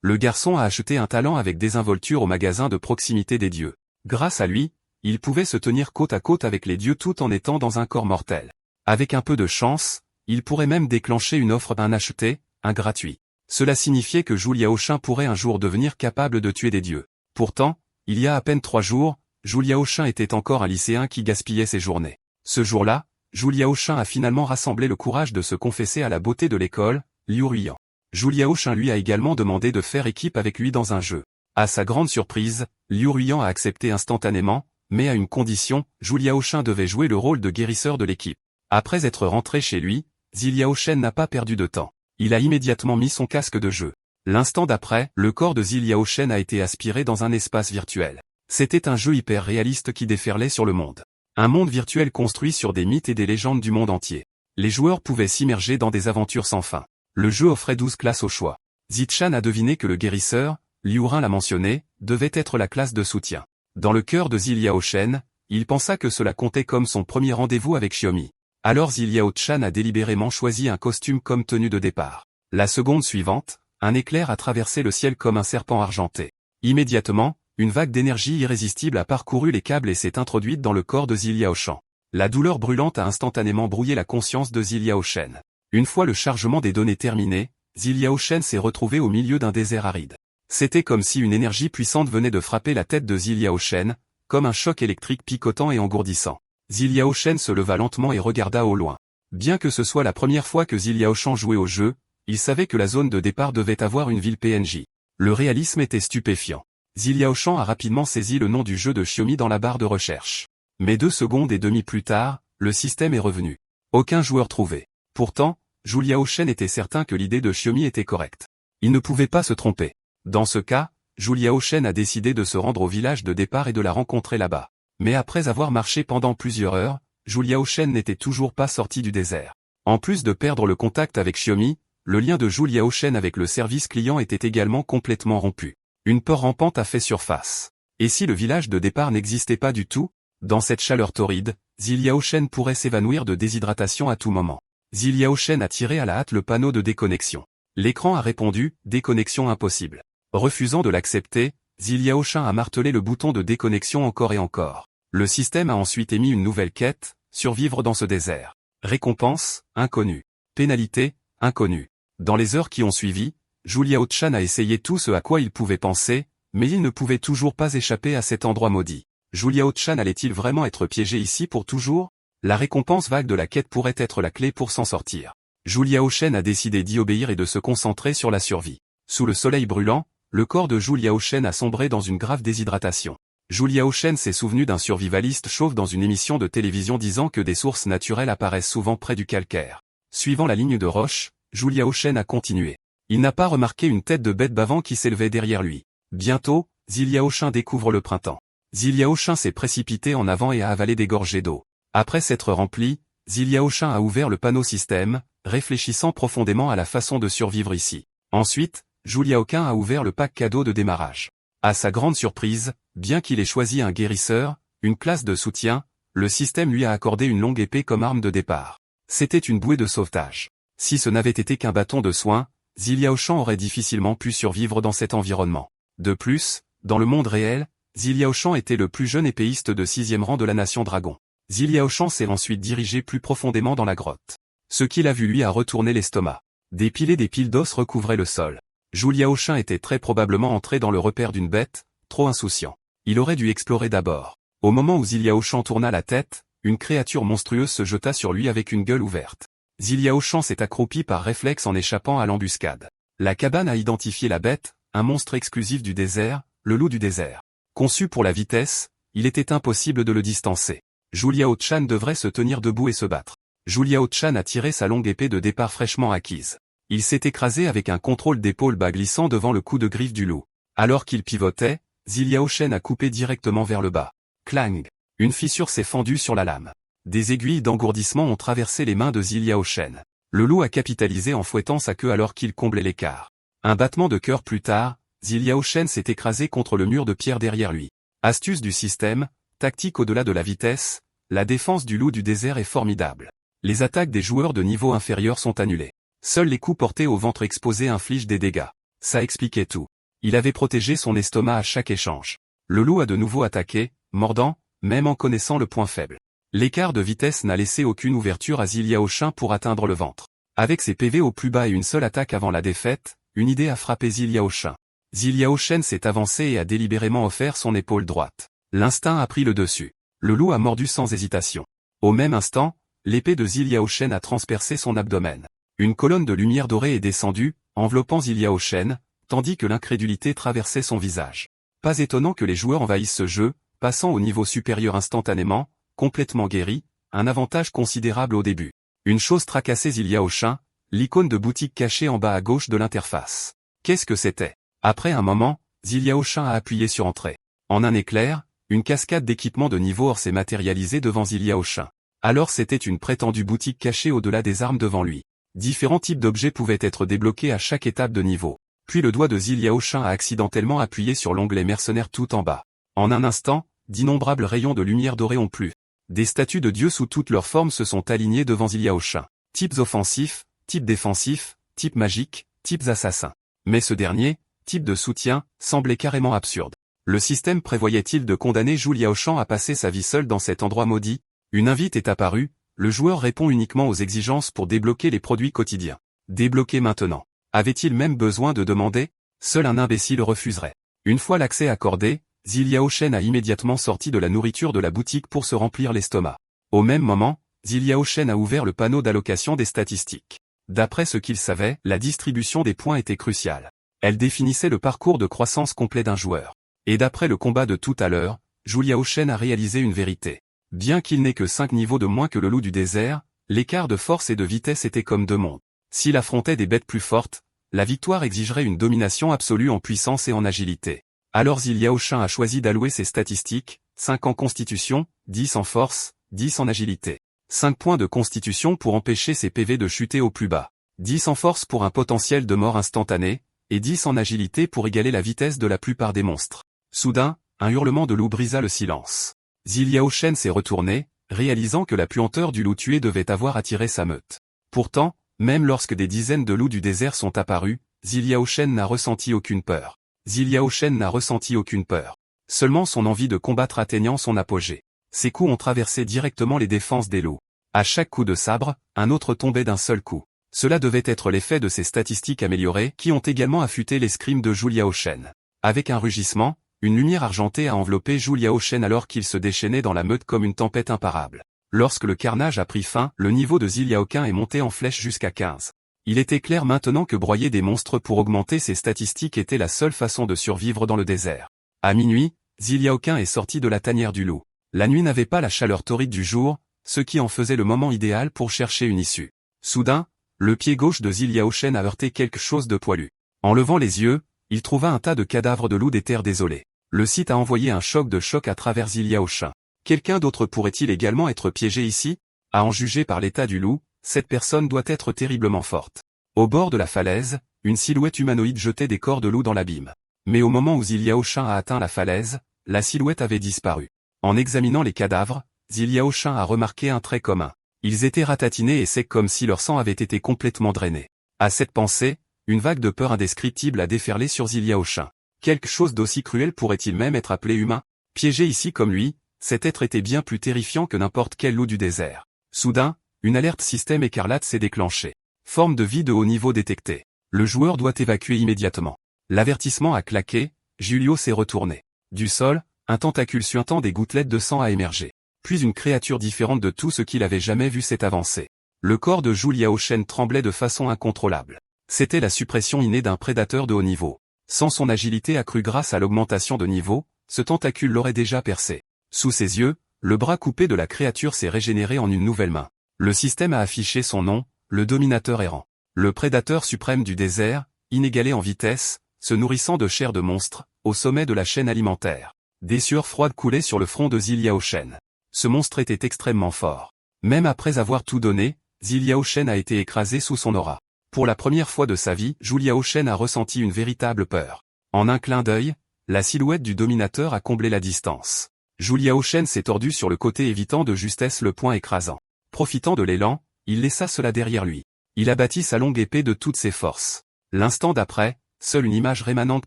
Le garçon a acheté un talent avec désinvolture au magasin de proximité des dieux. Grâce à lui, il pouvait se tenir côte à côte avec les dieux tout en étant dans un corps mortel. Avec un peu de chance, il pourrait même déclencher une offre d'un acheté, un gratuit. Cela signifiait que Zhu Liaoshen pourrait un jour devenir capable de tuer des dieux. Pourtant, il y a à peine 3 jours, Zhu Liaoshen était encore un lycéen qui gaspillait ses journées. Ce jour-là, Zhu Liaoshen a finalement rassemblé le courage de se confesser à la beauté de l'école, Liu Ruiyan. Zhu Liaoshen lui a également demandé de faire équipe avec lui dans un jeu. À sa grande surprise, Liu Ruiyan a accepté instantanément, mais à une condition, Zhu Liaoshen devait jouer le rôle de guérisseur de l'équipe. Après être rentré chez lui, Zhu Liaoshen n'a pas perdu de temps. Il a immédiatement mis son casque de jeu. L'instant d'après, le corps de Zhu Liaoshen a été aspiré dans un espace virtuel. C'était un jeu hyper réaliste qui déferlait sur le monde. Un monde virtuel construit sur des mythes et des légendes du monde entier. Les joueurs pouvaient s'immerger dans des aventures sans fin. Le jeu offrait 12 classes au choix. Zichan a deviné que le guérisseur, Liu Rin l'a mentionné, devait être la classe de soutien. Dans le cœur de Zhu Liaoshen, il pensa que cela comptait comme son premier rendez-vous avec Xiaomi. Alors Zhu Liaoshen a délibérément choisi un costume comme tenue de départ. La seconde suivante, un éclair a traversé le ciel comme un serpent argenté. Immédiatement, une vague d'énergie irrésistible a parcouru les câbles et s'est introduite dans le corps de Zhu Liaoshen. La douleur brûlante a instantanément brouillé la conscience de Zhu Liaoshen. Une fois le chargement des données terminé, Zhu Liaoshen s'est retrouvé au milieu d'un désert aride. C'était comme si une énergie puissante venait de frapper la tête de Zhu Liaoshen, comme un choc électrique picotant et engourdissant. Zhu Liaoshen se leva lentement et regarda au loin. Bien que ce soit la première fois que Zhu Liaoshen jouait au jeu, il savait que la zone de départ devait avoir une ville PNJ. Le réalisme était stupéfiant. Zhu Liaoshen a rapidement saisi le nom du jeu de Xiaomi dans la barre de recherche. Mais 2 secondes et demie plus tard, le système est revenu. Aucun joueur trouvé. Pourtant, Zhu Liaoshen était certain que l'idée de Xiaomi était correcte. Il ne pouvait pas se tromper. Dans ce cas, Zhu Liaoshen a décidé de se rendre au village de départ et de la rencontrer là-bas. Mais après avoir marché pendant plusieurs heures, Zhu Liaoshen n'était toujours pas sorti du désert. En plus de perdre le contact avec Xiaomi, le lien de Zhu Liaoshen avec le service client était également complètement rompu. Une peur rampante a fait surface. Et si le village de départ n'existait pas du tout? Dans cette chaleur torride, Zhu Liaoshen pourrait s'évanouir de déshydratation à tout moment. Zhu Liaoshen a tiré à la hâte le panneau de déconnexion. L'écran a répondu « Déconnexion impossible ». Refusant de l'accepter, Zhu Liaoshen a martelé le bouton de déconnexion encore et encore. Le système a ensuite émis une nouvelle quête, survivre dans ce désert. Récompense, inconnue. Pénalité, inconnue. Dans les heures qui ont suivi, Zhu Liaoshen a essayé tout ce à quoi il pouvait penser, mais il ne pouvait toujours pas échapper à cet endroit maudit. Zhu Liaoshen allait-il vraiment être piégé ici pour toujours? La récompense vague de la quête pourrait être la clé pour s'en sortir. Zhu Liaoshen a décidé d'y obéir et de se concentrer sur la survie. Sous le soleil brûlant, le corps de Zhu Liaoshen a sombré dans une grave déshydratation. Zhu Liaoshen s'est souvenu d'un survivaliste chauve dans une émission de télévision disant que des sources naturelles apparaissent souvent près du calcaire. Suivant la ligne de roche, Zhu Liaoshen a continué. Il n'a pas remarqué une tête de bête bavant qui s'élevait derrière lui. Bientôt, Zhu Liaoshen découvre le printemps. Zhu Liaoshen s'est précipité en avant et a avalé des gorgées d'eau. Après s'être rempli, Zhu Liaoshen a ouvert le panneau système, réfléchissant profondément à la façon de survivre ici. Ensuite, Zhu Liaoshen a ouvert le pack cadeau de démarrage. À sa grande surprise, bien qu'il ait choisi un guérisseur, une classe de soutien, le système lui a accordé une longue épée comme arme de départ. C'était une bouée de sauvetage. Si ce n'avait été qu'un bâton de soin, Zhu Liaoshen aurait difficilement pu survivre dans cet environnement. De plus, dans le monde réel, Zhu Liaoshen était le plus jeune épéiste de 6e rang de la nation dragon. Zhu Liaoshen s'est ensuite dirigé plus profondément dans la grotte. Ce qu'il a vu lui a retourné l'estomac. Des piles d'os recouvraient le sol. Zhu Liaoshen était très probablement entré dans le repère d'une bête, trop insouciant. Il aurait dû explorer d'abord. Au moment où Zhu Liaoshen tourna la tête, une créature monstrueuse se jeta sur lui avec une gueule ouverte. Zhu Liaoshen s'est accroupi par réflexe en échappant à l'embuscade. La cabane a identifié la bête, un monstre exclusif du désert, le loup du désert. Conçu pour la vitesse, il était impossible de le distancer. Zhu Liaoshen devrait se tenir debout et se battre. Zhu Liaoshen a tiré sa longue épée de départ fraîchement acquise. Il s'est écrasé avec un contrôle d'épaule bas glissant devant le coup de griffe du loup. Alors qu'il pivotait, Zhu Liaoshen a coupé directement vers le bas. Clang! Une fissure s'est fendue sur la lame. Des aiguilles d'engourdissement ont traversé les mains de Zhu Liaoshen. Le loup a capitalisé en fouettant sa queue alors qu'il comblait l'écart. Un battement de cœur plus tard, Zhu Liaoshen s'est écrasé contre le mur de pierre derrière lui. Astuce du système, tactique au-delà de la vitesse, la défense du loup du désert est formidable. Les attaques des joueurs de niveau inférieur sont annulées. Seuls les coups portés au ventre exposé infligent des dégâts. Ça expliquait tout. Il avait protégé son estomac à chaque échange. Le loup a de nouveau attaqué, mordant, même en connaissant le point faible. L'écart de vitesse n'a laissé aucune ouverture à Zilia Oshin pour atteindre le ventre. Avec ses PV au plus bas et une seule attaque avant la défaite, une idée a frappé Zilia Oshin. Zilia Oshin s'est avancé et a délibérément offert son épaule droite. L'instinct a pris le dessus. Le loup a mordu sans hésitation. Au même instant, l'épée de Zilia Oshin a transpercé son abdomen. Une colonne de lumière dorée est descendue, enveloppant Zilia Oshin, tandis que l'incrédulité traversait son visage. Pas étonnant que les joueurs envahissent ce jeu, passant au niveau supérieur instantanément, complètement guéri, un avantage considérable au début. Une chose tracassait Zilia Oshin, l'icône de boutique cachée en bas à gauche de l'interface. Qu'est-ce que c'était? Après un moment, Zilia Oshin a appuyé sur Entrée. En un éclair, une cascade d'équipements de niveau or s'est matérialisée devant Zilia Oshin. Alors c'était une prétendue boutique cachée au-delà des armes devant lui. Différents types d'objets pouvaient être débloqués à chaque étape de niveau. Puis le doigt de Zilia Oshin a accidentellement appuyé sur l'onglet mercenaire tout en bas. En un instant, d'innombrables rayons de lumière dorée ont plu. Des statues de dieux sous toutes leurs formes se sont alignées devant Zilia Oshin. Types offensifs, types défensifs, types magiques, types assassins. Mais ce dernier, type de soutien, semblait carrément absurde. Le système prévoyait-il de condamner Zilia Oshin à passer sa vie seule dans cet endroit maudit? Une invite est apparue, le joueur répond uniquement aux exigences pour débloquer les produits quotidiens. Débloquer maintenant. Avait-il même besoin de demander? Seul un imbécile refuserait. Une fois l'accès accordé, Zilia Oshin a immédiatement sorti de la nourriture de la boutique pour se remplir l'estomac. Au même moment, Zilia Oshin a ouvert le panneau d'allocation des statistiques. D'après ce qu'il savait, la distribution des points était cruciale. Elle définissait le parcours de croissance complet d'un joueur. Et d'après le combat de tout à l'heure, Zilia Oshin a réalisé une vérité. Bien qu'il n'ait que 5 niveaux de moins que le loup du désert, l'écart de force et de vitesse était comme deux mondes. S'il affrontait des bêtes plus fortes, la victoire exigerait une domination absolue en puissance et en agilité. Alors Zilia Oshin a choisi d'allouer ses statistiques, 5 en constitution, 10 en force, 10 en agilité. 5 points de constitution pour empêcher ses PV de chuter au plus bas. 10 en force pour un potentiel de mort instantané, et 10 en agilité pour égaler la vitesse de la plupart des monstres. Soudain, un hurlement de loup brisa le silence. Zilia Oshin s'est retourné, réalisant que la puanteur du loup tué devait avoir attiré sa meute. Pourtant, même lorsque des dizaines de loups du désert sont apparus, Zilia Oshin n'a ressenti aucune peur. Zilia Oshin n'a ressenti aucune peur. Seulement son envie de combattre atteignant son apogée. Ses coups ont traversé directement les défenses des loups. À chaque coup de sabre, un autre tombait d'un seul coup. Cela devait être l'effet de ses statistiques améliorées qui ont également affûté l'escrime de Zilia Oshin. Avec un rugissement, une lumière argentée a enveloppé Zilia Oshin alors qu'il se déchaînait dans la meute comme une tempête imparable. Lorsque le carnage a pris fin, le niveau de Zilia Oshin est monté en flèche jusqu'à 15. Il était clair maintenant que broyer des monstres pour augmenter ses statistiques était la seule façon de survivre dans le désert. À minuit, Zilia Oshin est sorti de la tanière du loup. La nuit n'avait pas la chaleur torride du jour, ce qui en faisait le moment idéal pour chercher une issue. Soudain, le pied gauche de Zilia Oshin a heurté quelque chose de poilu. En levant les yeux, il trouva un tas de cadavres de loups des terres désolées. Le site a envoyé un choc de choc à travers Zilia Oshin. Quelqu'un d'autre pourrait-il également être piégé ici? À en juger par l'état du loup, cette personne doit être terriblement forte. Au bord de la falaise, une silhouette humanoïde jetait des corps de loup dans l'abîme. Mais au moment où Zilia Oshin a atteint la falaise, la silhouette avait disparu. En examinant les cadavres, Zilia Oshin a remarqué un trait commun. Ils étaient ratatinés et secs comme si leur sang avait été complètement drainé. À cette pensée, une vague de peur indescriptible a déferlé sur Zilia Oshin. Quelque chose d'aussi cruel pourrait-il même être appelé humain? Piégé ici comme lui, cet être était bien plus terrifiant que n'importe quel loup du désert. Soudain, une alerte système écarlate s'est déclenchée. Forme de vie de haut niveau détectée. Le joueur doit évacuer immédiatement. L'avertissement a claqué, Julio s'est retourné. Du sol, un tentacule suintant des gouttelettes de sang a émergé. Puis une créature différente de tout ce qu'il avait jamais vu s'est avancée. Le corps de Zilia Oshin tremblait de façon incontrôlable. C'était la suppression innée d'un prédateur de haut niveau. Sans son agilité accrue grâce à l'augmentation de niveau, ce tentacule l'aurait déjà percé. Sous ses yeux, le bras coupé de la créature s'est régénéré en une nouvelle main. Le système a affiché son nom, le dominateur errant. Le prédateur suprême du désert, inégalé en vitesse, se nourrissant de chair de monstre, au sommet de la chaîne alimentaire. Des sueurs froides coulaient sur le front de Zilia Oshin. Ce monstre était extrêmement fort. Même après avoir tout donné, Zilia Oshin a été écrasé sous son aura. Pour la première fois de sa vie, Zilia Oshin a ressenti une véritable peur. En un clin d'œil, la silhouette du dominateur a comblé la distance. Zilia Oshin s'est tordu sur le côté évitant de justesse le poing écrasant. Profitant de l'élan, il laissa cela derrière lui. Il abattit sa longue épée de toutes ses forces. L'instant d'après, seule une image rémanente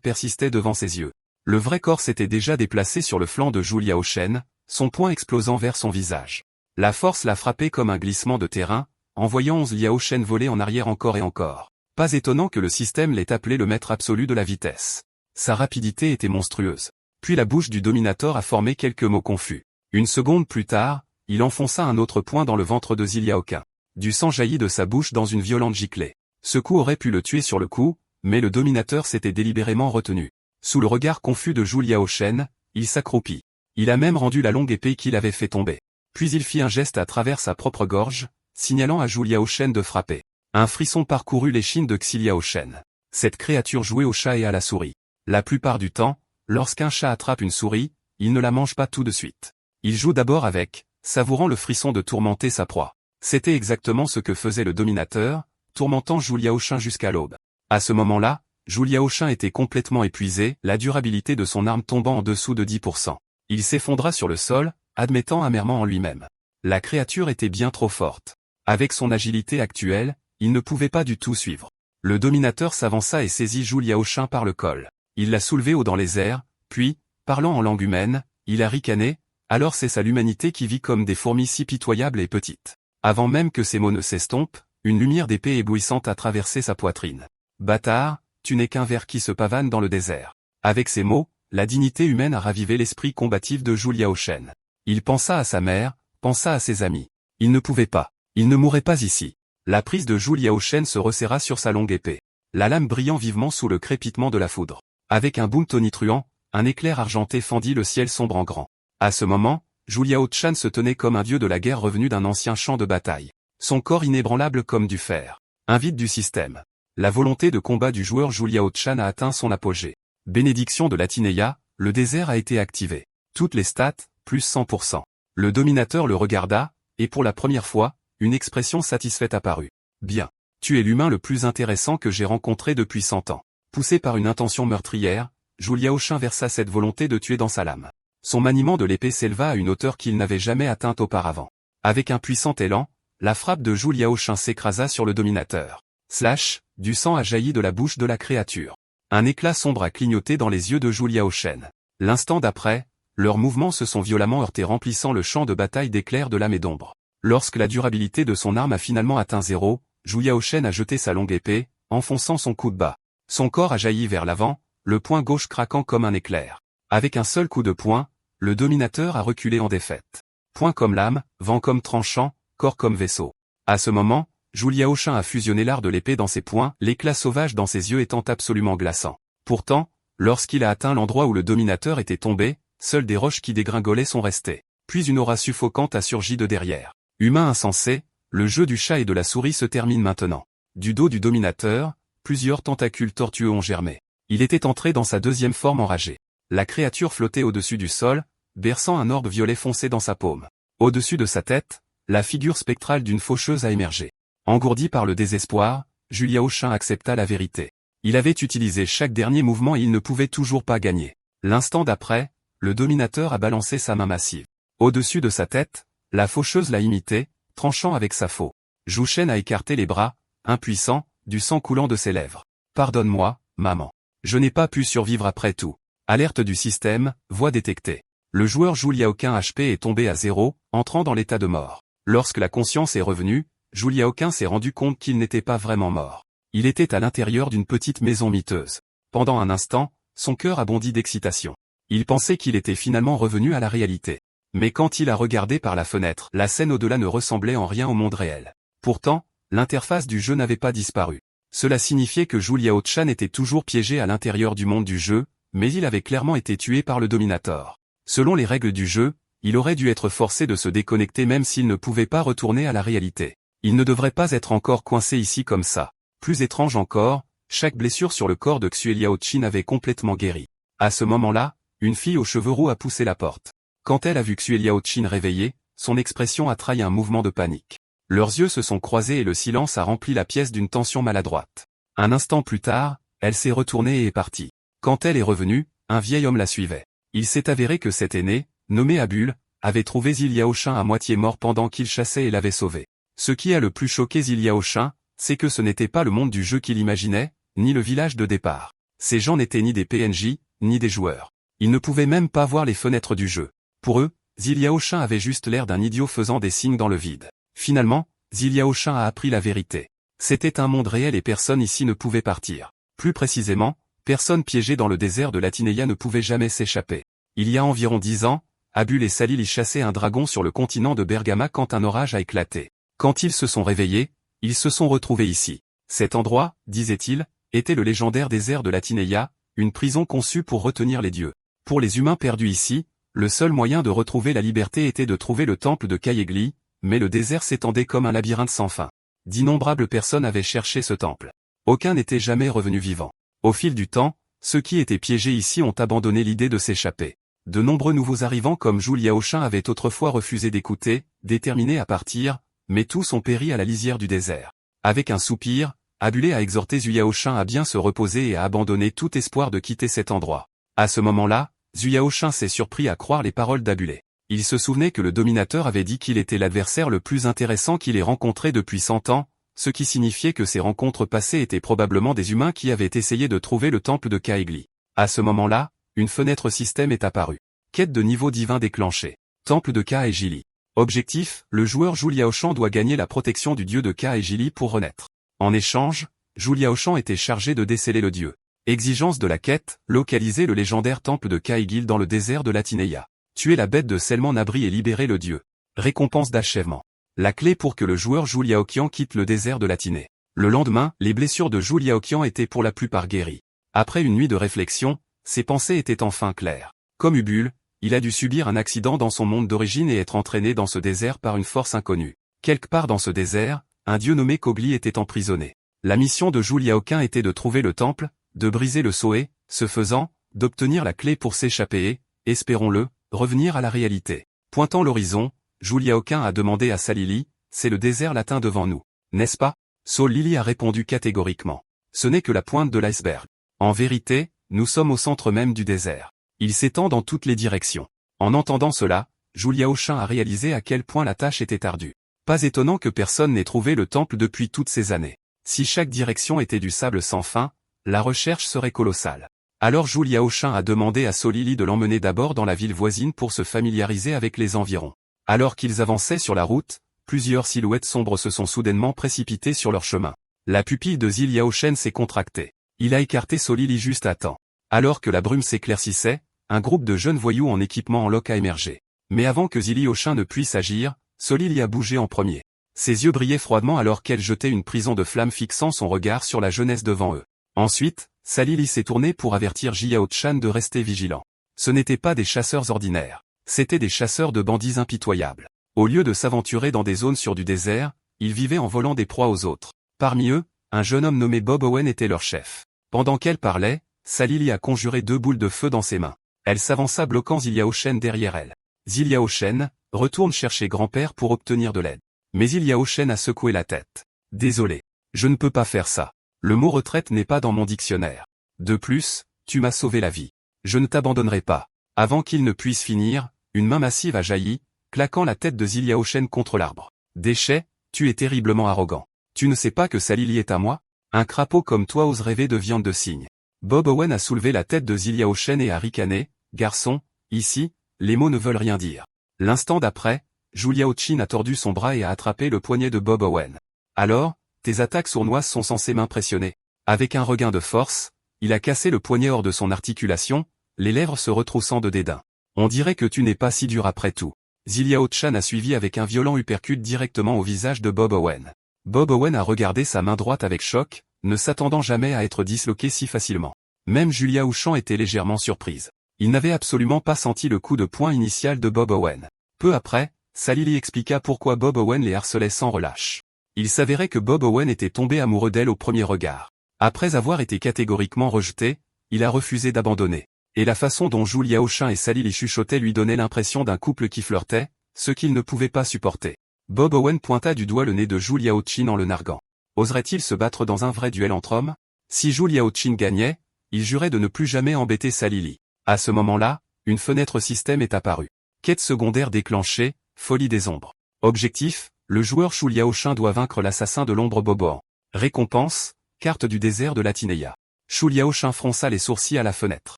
persistait devant ses yeux. Le vrai corps s'était déjà déplacé sur le flanc de Zhu Liaoshen, son poing explosant vers son visage. La force l'a frappé comme un glissement de terrain, envoyant 11 Liaoshen voler en arrière encore et encore. Pas étonnant que le système l'ait appelé le maître absolu de la vitesse. Sa rapidité était monstrueuse. Puis la bouche du Dominator a formé quelques mots confus. Une seconde plus tard, il enfonça un autre poing dans le ventre de Ziliaoquin. Du sang jaillit de sa bouche dans une violente giclée. Ce coup aurait pu le tuer sur le coup, mais le Dominateur s'était délibérément retenu. Sous le regard confus de Zhu Liaoshen, il s'accroupit. Il a même rendu la longue épée qu'il avait fait tomber. Puis il fit un geste à travers sa propre gorge, signalant à Zhu Liaoshen de frapper. Un frisson parcourut l'échine de Xi Liaoshen. Cette créature jouait au chat et à la souris. La plupart du temps, lorsqu'un chat attrape une souris, il ne la mange pas tout de suite. Il joue d'abord avec, savourant le frisson de tourmenter sa proie. C'était exactement ce que faisait le Dominateur, tourmentant Zhu Liaoshen jusqu'à l'aube. À ce moment-là, Zhu Liaoshen était complètement épuisé, la durabilité de son arme tombant en dessous de 10%. Il s'effondra sur le sol, admettant amèrement en lui-même. La créature était bien trop forte. Avec son agilité actuelle, il ne pouvait pas du tout suivre. Le Dominateur s'avança et saisit Zhu Liaoshen par le col. Il l'a soulevé haut dans les airs, puis, parlant en langue humaine, il a ricané, alors c'est ça l'humanité qui vit comme des fourmis si pitoyables et petites. Avant même que ces mots ne s'estompent, une lumière d'épée éblouissante a traversé sa poitrine. Bâtard, tu n'es qu'un ver qui se pavane dans le désert. Avec ces mots, la dignité humaine a ravivé l'esprit combatif de Zhu Liaoshen. Il pensa à sa mère, pensa à ses amis. Il ne pouvait pas. Il ne mourrait pas ici. La prise de Zhu Liaoshen se resserra sur sa longue épée. La lame brillant vivement sous le crépitement de la foudre. Avec un boom tonitruant, un éclair argenté fendit le ciel sombre en grand. À ce moment, Zhu Liaoshen se tenait comme un dieu de la guerre revenu d'un ancien champ de bataille. Son corps inébranlable comme du fer. Un vide du système. La volonté de combat du joueur Zhu Liaoshen a atteint son apogée. Bénédiction de l'Atinéia, le désert a été activé. Toutes les stats, plus 100%. Le Dominateur le regarda, et pour la première fois, une expression satisfaite apparut. Bien. Tu es l'humain le plus intéressant que j'ai rencontré depuis 100 ans. Poussé par une intention meurtrière, Zhu Liaoshen versa cette volonté de tuer dans sa lame. Son maniement de l'épée s'éleva à une hauteur qu'il n'avait jamais atteinte auparavant. Avec un puissant élan, la frappe de Zhu Liaoshen s'écrasa sur le Dominateur. Slash, du sang a jailli de la bouche de la créature. Un éclat sombre a clignoté dans les yeux de Zhu Liaoshen. L'instant d'après, leurs mouvements se sont violemment heurtés remplissant le champ de bataille d'éclairs de lame et d'ombre. Lorsque la durabilité de son arme a finalement atteint 0, Zhu Liaoshen a jeté sa longue épée, enfonçant son coup de bas. Son corps a jailli vers l'avant, le poing gauche craquant comme un éclair. Avec un seul coup de poing, le Dominateur a reculé en défaite. Poing comme lame, vent comme tranchant, corps comme vaisseau. À ce moment, Zhu Liaoshen a fusionné l'art de l'épée dans ses poings, l'éclat sauvage dans ses yeux étant absolument glaçant. Pourtant, lorsqu'il a atteint l'endroit où le Dominateur était tombé, seules des roches qui dégringolaient sont restées. Puis une aura suffocante a surgi de derrière. Humain insensé, le jeu du chat et de la souris se termine maintenant. Du dos du Dominateur, plusieurs tentacules tortueux ont germé. Il était entré dans sa deuxième forme enragée. La créature flottait au-dessus du sol, berçant un orbe violet foncé dans sa paume. Au-dessus de sa tête, la figure spectrale d'une faucheuse a émergé. Engourdi par le désespoir, Zhu Liaoshen accepta la vérité. Il avait utilisé chaque dernier mouvement et il ne pouvait toujours pas gagner. L'instant d'après, le Dominateur a balancé sa main massive. Au-dessus de sa tête, la faucheuse l'a imité, tranchant avec sa faux. Zhu Shen a écarté les bras, impuissant, du sang coulant de ses lèvres. Pardonne-moi, maman. Je n'ai pas pu survivre après tout. Alerte du système, voix détectée. Le joueur Zhu Liaoquin HP est tombé à 0, entrant dans l'état de mort. Lorsque la conscience est revenue, Zhu Liaoquin s'est rendu compte qu'il n'était pas vraiment mort. Il était à l'intérieur d'une petite maison miteuse. Pendant un instant, son cœur a bondi d'excitation. Il pensait qu'il était finalement revenu à la réalité. Mais quand il a regardé par la fenêtre, la scène au-delà ne ressemblait en rien au monde réel. Pourtant, l'interface du jeu n'avait pas disparu. Cela signifiait que Zhu Liaoshen était toujours piégé à l'intérieur du monde du jeu, mais il avait clairement été tué par le Dominator. Selon les règles du jeu, il aurait dû être forcé de se déconnecter même s'il ne pouvait pas retourner à la réalité. Il ne devrait pas être encore coincé ici comme ça. Plus étrange encore, chaque blessure sur le corps de Xue Liaoqin avait complètement guéri. À ce moment-là, une fille aux cheveux roux a poussé la porte. Quand elle a vu Xue Liaoqin réveillé, son expression a trahi un mouvement de panique. Leurs yeux se sont croisés et le silence a rempli la pièce d'une tension maladroite. Un instant plus tard, elle s'est retournée et est partie. Quand elle est revenue, un vieil homme la suivait. Il s'est avéré que cet aîné, nommé Abul, avait trouvé Zhi Liaoshen à moitié mort pendant qu'il chassait et l'avait sauvé. Ce qui a le plus choqué Zhi Liaoshen, c'est que ce n'était pas le monde du jeu qu'il imaginait, ni le village de départ. Ces gens n'étaient ni des PNJ, ni des joueurs. Ils ne pouvaient même pas voir les fenêtres du jeu. Pour eux, Ziliao Shin avait juste l'air d'un idiot faisant des signes dans le vide. Finalement, Ziliao Shin a appris la vérité. C'était un monde réel et personne ici ne pouvait partir. Plus précisément, personne piégé dans le désert de Latineia ne pouvait jamais s'échapper. Il y a environ 10 ans, Abul et Salil y chassaient un dragon sur le continent de Bergama quand un orage a éclaté. Quand ils se sont réveillés, ils se sont retrouvés ici. Cet endroit, disaient-ils, était le légendaire désert de Latineia, une prison conçue pour retenir les dieux. Pour les humains perdus ici, le seul moyen de retrouver la liberté était de trouver le temple de Kayegli, mais le désert s'étendait comme un labyrinthe sans fin. D'innombrables personnes avaient cherché ce temple. Aucun n'était jamais revenu vivant. Au fil du temps, ceux qui étaient piégés ici ont abandonné l'idée de s'échapper. De nombreux nouveaux arrivants comme Zhu Liaoshin avaient autrefois refusé d'écouter, déterminés à partir, mais tous ont péri à la lisière du désert. Avec un soupir, Abulé a exhorté Zhu Liaoshin à bien se reposer et à abandonner tout espoir de quitter cet endroit. À ce moment-là, Zhu Liaoshin s'est surpris à croire les paroles d'Abulé. Il se souvenait que le dominateur avait dit qu'il était l'adversaire le plus intéressant qu'il ait rencontré depuis 100 ans, ce qui signifiait que ces rencontres passées étaient probablement des humains qui avaient essayé de trouver le temple de Kayegli. À ce moment-là, une fenêtre système est apparue. Quête de niveau divin déclenchée. Temple de Kayegli. Objectif, le joueur Zhu Liaoshan doit gagner la protection du dieu de Kayegli pour renaître. En échange, Zhu Liaoshan était chargé de déceler le dieu. Exigence de la quête, localiser le légendaire temple de Kayegli dans le désert de Latineia. Tuer la bête de Selman Nabri et libérer le dieu. Récompense d'achèvement. La clé pour que le joueur Zhu Liaoqian quitte le désert de Latinée. Le lendemain, les blessures de Zhu Liaoqian étaient pour la plupart guéries. Après une nuit de réflexion, ses pensées étaient enfin claires. Comme Ubul, il a dû subir un accident dans son monde d'origine et être entraîné dans ce désert par une force inconnue. Quelque part dans ce désert, un dieu nommé Kogli était emprisonné. La mission de Zhu Liaoqian était de trouver le temple, de briser le sceau et, ce faisant, d'obtenir la clé pour s'échapper et, espérons-le, revenir à la réalité. Pointant l'horizon, Zhu Liaoqian a demandé à Salili, c'est le désert latin devant nous, n'est-ce pas? Salili a répondu catégoriquement. Ce n'est que la pointe de l'iceberg. En vérité, nous sommes au centre même du désert. Il s'étend dans toutes les directions. En entendant cela, Zhu Liaoshin a réalisé à quel point la tâche était ardue. Pas étonnant que personne n'ait trouvé le temple depuis toutes ces années. Si chaque direction était du sable sans fin, la recherche serait colossale. Alors Zhu Liaoshin a demandé à Salili de l'emmener d'abord dans la ville voisine pour se familiariser avec les environs. Alors qu'ils avançaient sur la route, plusieurs silhouettes sombres se sont soudainement précipitées sur leur chemin. La pupille de Zhu Liaoshin s'est contractée. Il a écarté Salili juste à temps. Alors que la brume s'éclaircissait, un groupe de jeunes voyous en équipement en loc a émergé. Mais avant que Zhu Liaoshin ne puisse agir, Salili a bougé en premier. Ses yeux brillaient froidement alors qu'elle jetait une prison de flammes fixant son regard sur la jeunesse devant eux. Ensuite, Salili s'est tourné pour avertir Jiao Chan de rester vigilant. Ce n'étaient pas des chasseurs ordinaires. C'étaient des chasseurs de bandits impitoyables. Au lieu de s'aventurer dans des zones sur du désert, ils vivaient en volant des proies aux autres. Parmi eux, un jeune homme nommé Bob Owen était leur chef. Pendant qu'elle parlait, Salili a conjuré 2 boules de feu dans ses mains. Elle s'avança bloquant Zhu Liaoshin derrière elle. Zhu Liaoshin, retourne chercher grand-père pour obtenir de l'aide. Mais Zhu Liaoshin a secoué la tête. Désolé. Je ne peux pas faire ça. Le mot retraite n'est pas dans mon dictionnaire. De plus, tu m'as sauvé la vie. Je ne t'abandonnerai pas. Avant qu'il ne puisse finir, une main massive a jailli, claquant la tête de Zhu Liaoshin contre l'arbre. Déchet, tu es terriblement arrogant. Tu ne sais pas que Salili est à moi? Un crapaud comme toi ose rêver de viande de cygne. Bob Owen a soulevé la tête de Zhu Liaoshin et a ricané, garçon, ici, les mots ne veulent rien dire. L'instant d'après, Zhu Liaoshin a tordu son bras et a attrapé le poignet de Bob Owen. Alors, tes attaques sournoises sont censées m'impressionner. Avec un regain de force, il a cassé le poignet hors de son articulation, les lèvres se retroussant de dédain. On dirait que tu n'es pas si dur après tout. Zhu Liaoshin a suivi avec un violent uppercut directement au visage de Bob Owen. Bob Owen a regardé sa main droite avec choc, ne s'attendant jamais à être disloqué si facilement. Même Zhu Liaoshan était légèrement surprise. Il n'avait absolument pas senti le coup de poing initial de Bob Owen. Peu après, Salili expliqua pourquoi Bob Owen les harcelait sans relâche. Il s'avérait que Bob Owen était tombé amoureux d'elle au premier regard. Après avoir été catégoriquement rejeté, il a refusé d'abandonner. Et la façon dont Zhu Liaoshin et Salili chuchotaient lui donnait l'impression d'un couple qui flirtait, ce qu'il ne pouvait pas supporter. Bob Owen pointa du doigt le nez de Zhu Liaoshin en le narguant. Oserait-il se battre dans un vrai duel entre hommes? Si Zhu Liaoshin gagnait, il jurait de ne plus jamais embêter Salili. À ce moment-là, une fenêtre système est apparue. Quête secondaire déclenchée, folie des ombres. Objectif, le joueur Zhu Liaoshin doit vaincre l'assassin de l'ombre Boboan. Récompense, carte du désert de Latineia. Shu Liaoshin fronça les sourcils à la fenêtre.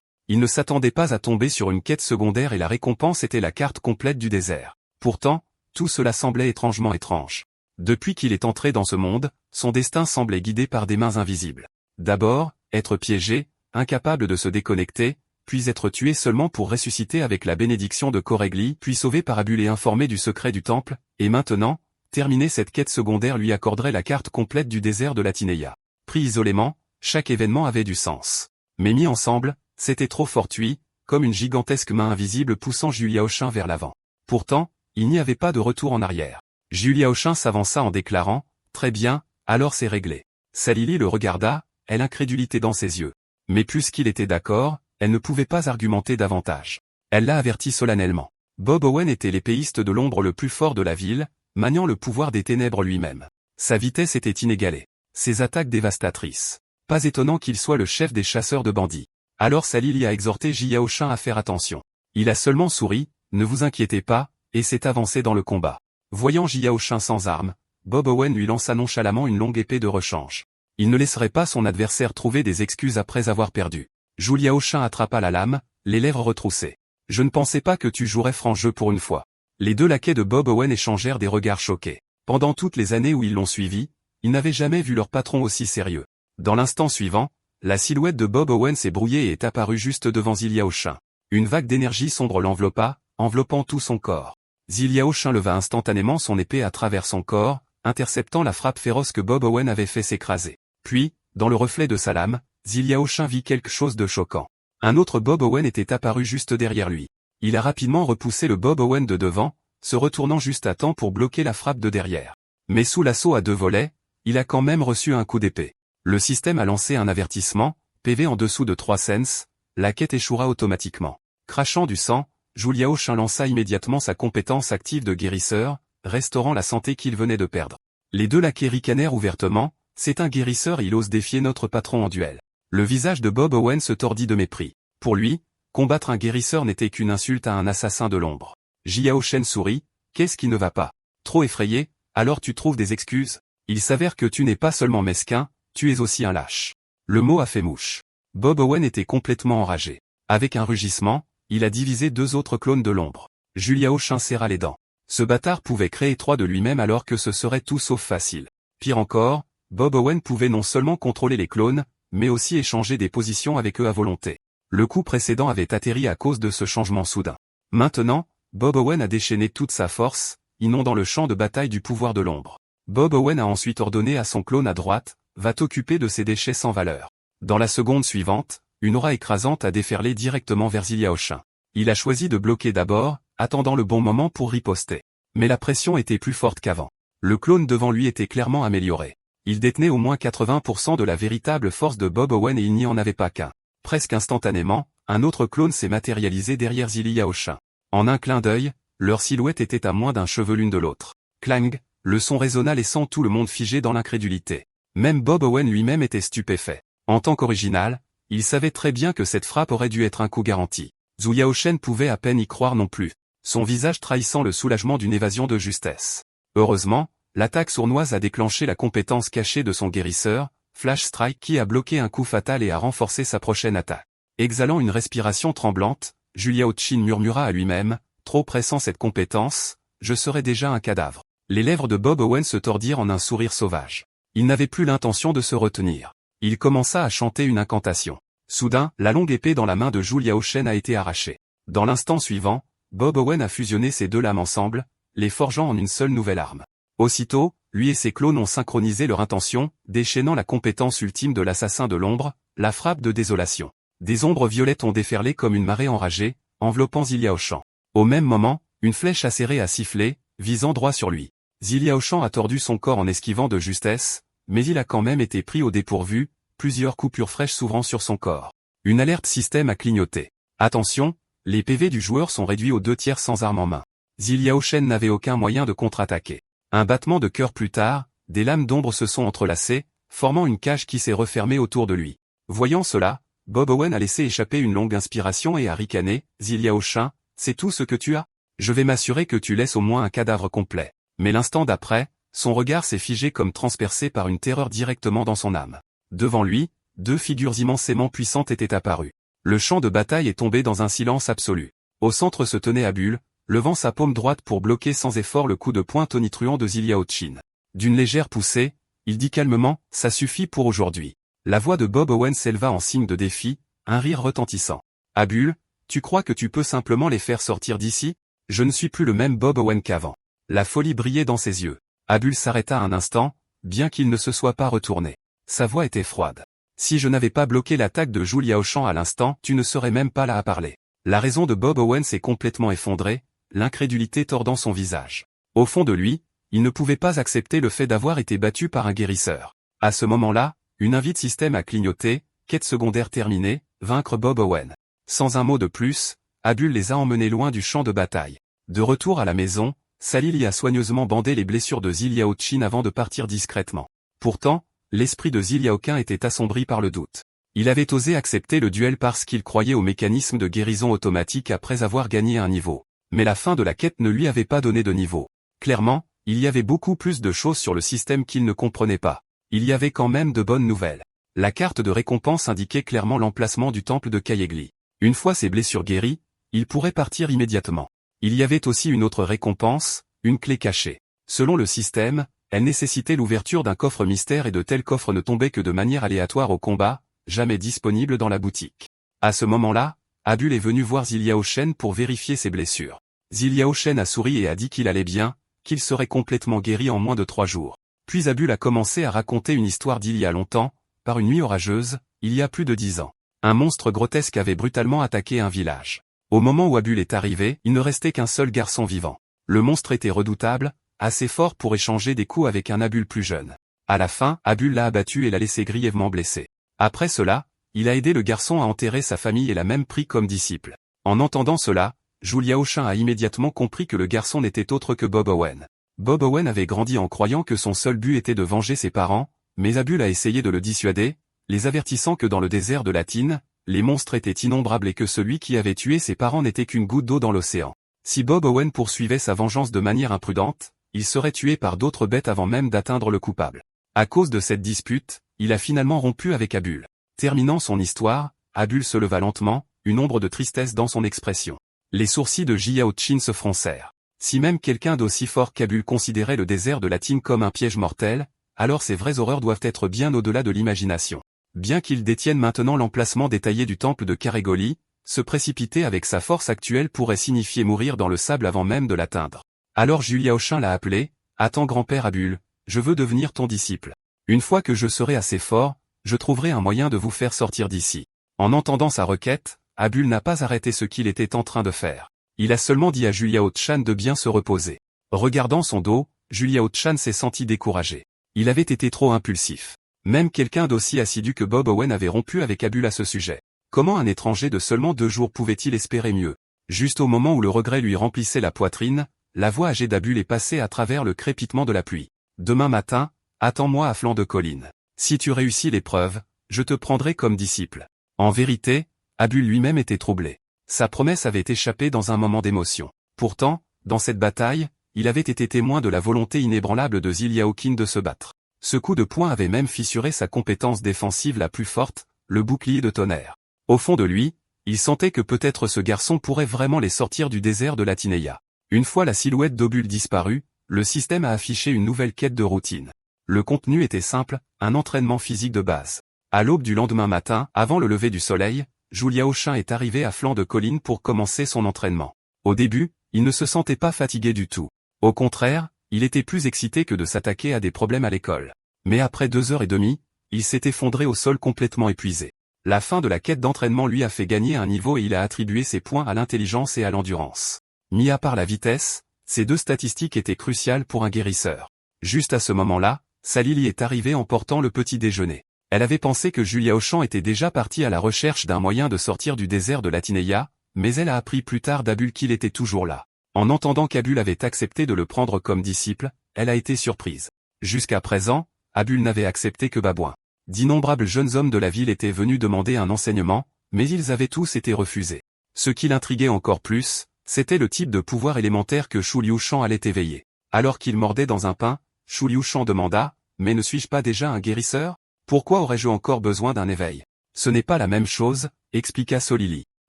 Il ne s'attendait pas à tomber sur une quête secondaire et la récompense était la carte complète du désert. Pourtant, tout cela semblait étrangement étrange. Depuis qu'il est entré dans ce monde, son destin semblait guidé par des mains invisibles. D'abord, être piégé, incapable de se déconnecter, puis être tué seulement pour ressusciter avec la bénédiction de Corregli, puis sauvé par Abul et informé du secret du temple, et maintenant, terminer cette quête secondaire lui accorderait la carte complète du désert de Latineia. Pris isolément, chaque événement avait du sens. Mais mis ensemble, c'était trop fortuit, comme une gigantesque main invisible poussant Zhu Liaoshin vers l'avant. Pourtant, il n'y avait pas de retour en arrière. Zhu Liaoshin s'avança en déclarant « Très bien, alors c'est réglé ». Salili le regarda, elle incrédulité dans ses yeux. Mais puisqu'il était d'accord, elle ne pouvait pas argumenter davantage. Elle l'a averti solennellement. Bob Owen était l'épéiste de l'ombre le plus fort de la ville, maniant le pouvoir des ténèbres lui-même. Sa vitesse était inégalée. Ses attaques dévastatrices. Pas étonnant qu'il soit le chef des chasseurs de bandits. Alors Salili a exhorté Zhu Liaoshin à faire attention. Il a seulement souri, ne vous inquiétez pas, et s'est avancé dans le combat. Voyant Zhu Liaoshin sans armes, Bob Owen lui lança nonchalamment une longue épée de rechange. Il ne laisserait pas son adversaire trouver des excuses après avoir perdu. Zhu Liaoshin attrapa la lame, les lèvres retroussées. Je ne pensais pas que tu jouerais franc jeu pour une fois. Les deux laquais de Bob Owen échangèrent des regards choqués. Pendant toutes les années où ils l'ont suivi, ils n'avaient jamais vu leur patron aussi sérieux. Dans l'instant suivant, la silhouette de Bob Owen s'est brouillée et est apparue juste devant Zhu Liaoshin. Une vague d'énergie sombre l'enveloppa, enveloppant tout son corps. Zhu Liaoshin leva instantanément son épée à travers son corps, interceptant la frappe féroce que Bob Owen avait fait s'écraser. Puis, dans le reflet de sa lame, Zhu Liaoshin vit quelque chose de choquant. Un autre Bob Owen était apparu juste derrière lui. Il a rapidement repoussé le Bob Owen de devant, se retournant juste à temps pour bloquer la frappe de derrière. Mais sous l'assaut à deux volets, il a quand même reçu un coup d'épée. Le système a lancé un avertissement, PV en dessous de 3 cents, la quête échouera automatiquement. Crachant du sang, Zhu Liaoshin lança immédiatement sa compétence active de guérisseur, restaurant la santé qu'il venait de perdre. Les deux laquais ricanèrent ouvertement, c'est un guérisseur, il ose défier notre patron en duel. Le visage de Bob Owen se tordit de mépris. Pour lui, combattre un guérisseur n'était qu'une insulte à un assassin de l'ombre. Zhu Liaoshin sourit, qu'est-ce qui ne va pas? Trop effrayé, alors tu trouves des excuses? Il s'avère que tu n'es pas seulement mesquin, tu es aussi un lâche. Le mot a fait mouche. Bob Owen était complètement enragé. Avec un rugissement, il a divisé deux autres clones de l'ombre. Zhu Liaoshin serra les dents. Ce bâtard pouvait créer trois de lui-même alors que ce serait tout sauf facile. Pire encore, Bob Owen pouvait non seulement contrôler les clones, mais aussi échanger des positions avec eux à volonté. Le coup précédent avait atterri à cause de ce changement soudain. Maintenant, Bob Owen a déchaîné toute sa force, inondant le champ de bataille du pouvoir de l'ombre. Bob Owen a ensuite ordonné à son clone à droite, va t'occuper de ces déchets sans valeur. Dans la seconde suivante, une aura écrasante a déferlé directement vers Zhu Liaoshin. Il a choisi de bloquer d'abord, attendant le bon moment pour riposter. Mais la pression était plus forte qu'avant. Le clone devant lui était clairement amélioré. Il détenait au moins 80% de la véritable force de Bob Owen et il n'y en avait pas qu'un. Presque instantanément, un autre clone s'est matérialisé derrière Zhu Liaoshin. En un clin d'œil, leur silhouette était à moins d'un cheveu l'une de l'autre. Clang, le son résonna laissant tout le monde figé dans l'incrédulité. Même Bob Owen lui-même était stupéfait. En tant qu'original, il savait très bien que cette frappe aurait dû être un coup garanti. Zhu Liaoshin pouvait à peine y croire non plus, son visage trahissant le soulagement d'une évasion de justesse. Heureusement, l'attaque sournoise a déclenché la compétence cachée de son guérisseur, Flash Strike, qui a bloqué un coup fatal et a renforcé sa prochaine attaque. Exhalant une respiration tremblante, Zhu Liaoshin murmura à lui-même, trop pressant cette compétence, je serais déjà un cadavre. Les lèvres de Bob Owen se tordirent en un sourire sauvage. Il n'avait plus l'intention de se retenir. Il commença à chanter une incantation. Soudain, la longue épée dans la main de Zhu Liaoshin a été arrachée. Dans l'instant suivant, Bob Owen a fusionné ces deux lames ensemble, les forgeant en une seule nouvelle arme. Aussitôt, lui et ses clones ont synchronisé leur intention, déchaînant la compétence ultime de l'assassin de l'ombre, la frappe de désolation. Des ombres violettes ont déferlé comme une marée enragée, enveloppant Zhu Liaoshin. Au même moment, une flèche acérée a sifflé, visant droit sur lui. Zhu Liaoshin a tordu son corps en esquivant de justesse, mais il a quand même été pris au dépourvu, plusieurs coupures fraîches s'ouvrant sur son corps. Une alerte système a clignoté. Attention, les PV du joueur sont réduits aux 2/3 sans arme en main. Zhu Liaoshin n'avait aucun moyen de contre-attaquer. Un battement de cœur plus tard, des lames d'ombre se sont entrelacées, formant une cage qui s'est refermée autour de lui. Voyant cela, Bob Owen a laissé échapper une longue inspiration et a ricané, Zhu Liaoshin, c'est tout ce que tu as? Je vais m'assurer que tu laisses au moins un cadavre complet. Mais l'instant d'après, son regard s'est figé comme transpercé par une terreur directement dans son âme. Devant lui, 2 figures immensément puissantes étaient apparues. Le champ de bataille est tombé dans un silence absolu. Au centre se tenait Abul, levant sa paume droite pour bloquer sans effort le coup de poing tonitruant de Zilia Chin. D'une légère poussée, il dit calmement, « Ça suffit pour aujourd'hui ». La voix de Bob Owen s'éleva en signe de défi, un rire retentissant. « Abul, tu crois que tu peux simplement les faire sortir d'ici? Je ne suis plus le même Bob Owen qu'avant. » La folie brillait dans ses yeux. Abul s'arrêta un instant, bien qu'il ne se soit pas retourné. Sa voix était froide. « Si je n'avais pas bloqué l'attaque de Zhu Liaoshan à l'instant, tu ne serais même pas là à parler. » La raison de Bob Owen s'est complètement effondrée, l'incrédulité tordant son visage. Au fond de lui, il ne pouvait pas accepter le fait d'avoir été battu par un guérisseur. À ce moment-là, une invite système a clignoté, quête secondaire terminée, vaincre Bob Owen. Sans un mot de plus, Abul les a emmenés loin du champ de bataille. De retour à la maison, Salili a soigneusement bandé les blessures de Zilia Chin avant de partir discrètement. Pourtant, l'esprit de Zilia Qin était assombri par le doute. Il avait osé accepter le duel parce qu'il croyait au mécanisme de guérison automatique après avoir gagné un niveau. Mais la fin de la quête ne lui avait pas donné de niveau. Clairement, il y avait beaucoup plus de choses sur le système qu'il ne comprenait pas. Il y avait quand même de bonnes nouvelles. La carte de récompense indiquait clairement l'emplacement du temple de Kayegli. Une fois ses blessures guéries, il pourrait partir immédiatement. Il y avait aussi une autre récompense, une clé cachée. Selon le système, elle nécessitait l'ouverture d'un coffre mystère et de tels coffres ne tombaient que de manière aléatoire au combat, jamais disponibles dans la boutique. À ce moment-là, Abul est venu voir Zilia Shen pour vérifier ses blessures. Zilia Shen a souri et a dit qu'il allait bien, qu'il serait complètement guéri en moins de 3 jours. Puis Abul a commencé à raconter une histoire d'il y a longtemps, par une nuit orageuse, il y a plus de 10 ans. Un monstre grotesque avait brutalement attaqué un village. Au moment où Abul est arrivé, il ne restait qu'un seul garçon vivant. Le monstre était redoutable, assez fort pour échanger des coups avec un Abul plus jeune. À la fin, Abul l'a abattu et l'a laissé grièvement blessé. Après cela, il a aidé le garçon à enterrer sa famille et l'a même pris comme disciple. En entendant cela, Zhu Liaoshan a immédiatement compris que le garçon n'était autre que Bob Owen. Bob Owen avait grandi en croyant que son seul but était de venger ses parents, mais Abul a essayé de le dissuader, les avertissant que dans le désert de Latine, les monstres étaient innombrables et que celui qui avait tué ses parents n'était qu'une goutte d'eau dans l'océan. Si Bob Owen poursuivait sa vengeance de manière imprudente, il serait tué par d'autres bêtes avant même d'atteindre le coupable. À cause de cette dispute, il a finalement rompu avec Abul. Terminant son histoire, Abul se leva lentement, une ombre de tristesse dans son expression. Les sourcils de Jiao Chin se froncèrent. Si même quelqu'un d'aussi fort qu'Abul considérait le désert de Latine comme un piège mortel, alors ces vraies horreurs doivent être bien au-delà de l'imagination. Bien qu'il détienne maintenant l'emplacement détaillé du temple de Karegoli, se précipiter avec sa force actuelle pourrait signifier mourir dans le sable avant même de l'atteindre. Alors Zhu Liaoshan l'a appelé, « Attends grand-père Abul, je veux devenir ton disciple. Une fois que je serai assez fort, je trouverai un moyen de vous faire sortir d'ici. » En entendant sa requête, Abul n'a pas arrêté ce qu'il était en train de faire. Il a seulement dit à Zhu Liaoshan de bien se reposer. Regardant son dos, Zhu Liaoshan s'est senti découragé. Il avait été trop impulsif. Même quelqu'un d'aussi assidu que Bob Owen avait rompu avec Abul à ce sujet. Comment un étranger de seulement 2 jours pouvait-il espérer mieux? Juste au moment où le regret lui remplissait la poitrine, la voix âgée d'Abul est passée à travers le crépitement de la pluie. Demain matin, attends-moi à flanc de colline. Si tu réussis l'épreuve, je te prendrai comme disciple. En vérité, Abul lui-même était troublé. Sa promesse avait échappé dans un moment d'émotion. Pourtant, dans cette bataille, il avait été témoin de la volonté inébranlable de Zilia Qin de se battre. Ce coup de poing avait même fissuré sa compétence défensive la plus forte, le bouclier de tonnerre. Au fond de lui, il sentait que peut-être ce garçon pourrait vraiment les sortir du désert de Latineia. Une fois la silhouette d'Obul disparue, le système a affiché une nouvelle quête de routine. Le contenu était simple, un entraînement physique de base. À l'aube du lendemain matin, avant le lever du soleil, Zhu Liaoshan est arrivé à flanc de colline pour commencer son entraînement. Au début, il ne se sentait pas fatigué du tout. Au contraire, il était plus excité que de s'attaquer à des problèmes à l'école. Mais après 2h30, il s'est effondré au sol complètement épuisé. La fin de la quête d'entraînement lui a fait gagner un niveau et il a attribué ses points à l'intelligence et à l'endurance. Mis à part la vitesse, ces 2 statistiques étaient cruciales pour un guérisseur. Juste à ce moment-là, Salili est arrivée en portant le petit déjeuner. Elle avait pensé que Zhu Liaoshan était déjà parti à la recherche d'un moyen de sortir du désert de Latineia, mais elle a appris plus tard d'Abul qu'il était toujours là. En entendant qu'Abul avait accepté de le prendre comme disciple, elle a été surprise. Jusqu'à présent, Abul n'avait accepté que Babouin. D'innombrables jeunes hommes de la ville étaient venus demander un enseignement, mais ils avaient tous été refusés. Ce qui l'intriguait encore plus, c'était le type de pouvoir élémentaire que Zhu Liaoshan allait éveiller. Alors qu'il mordait dans un pain, Zhu Liaoshan demanda, « Mais ne suis-je pas déjà un guérisseur ? Pourquoi aurais-je encore besoin d'un éveil? Ce n'est pas la même chose, expliqua Solili.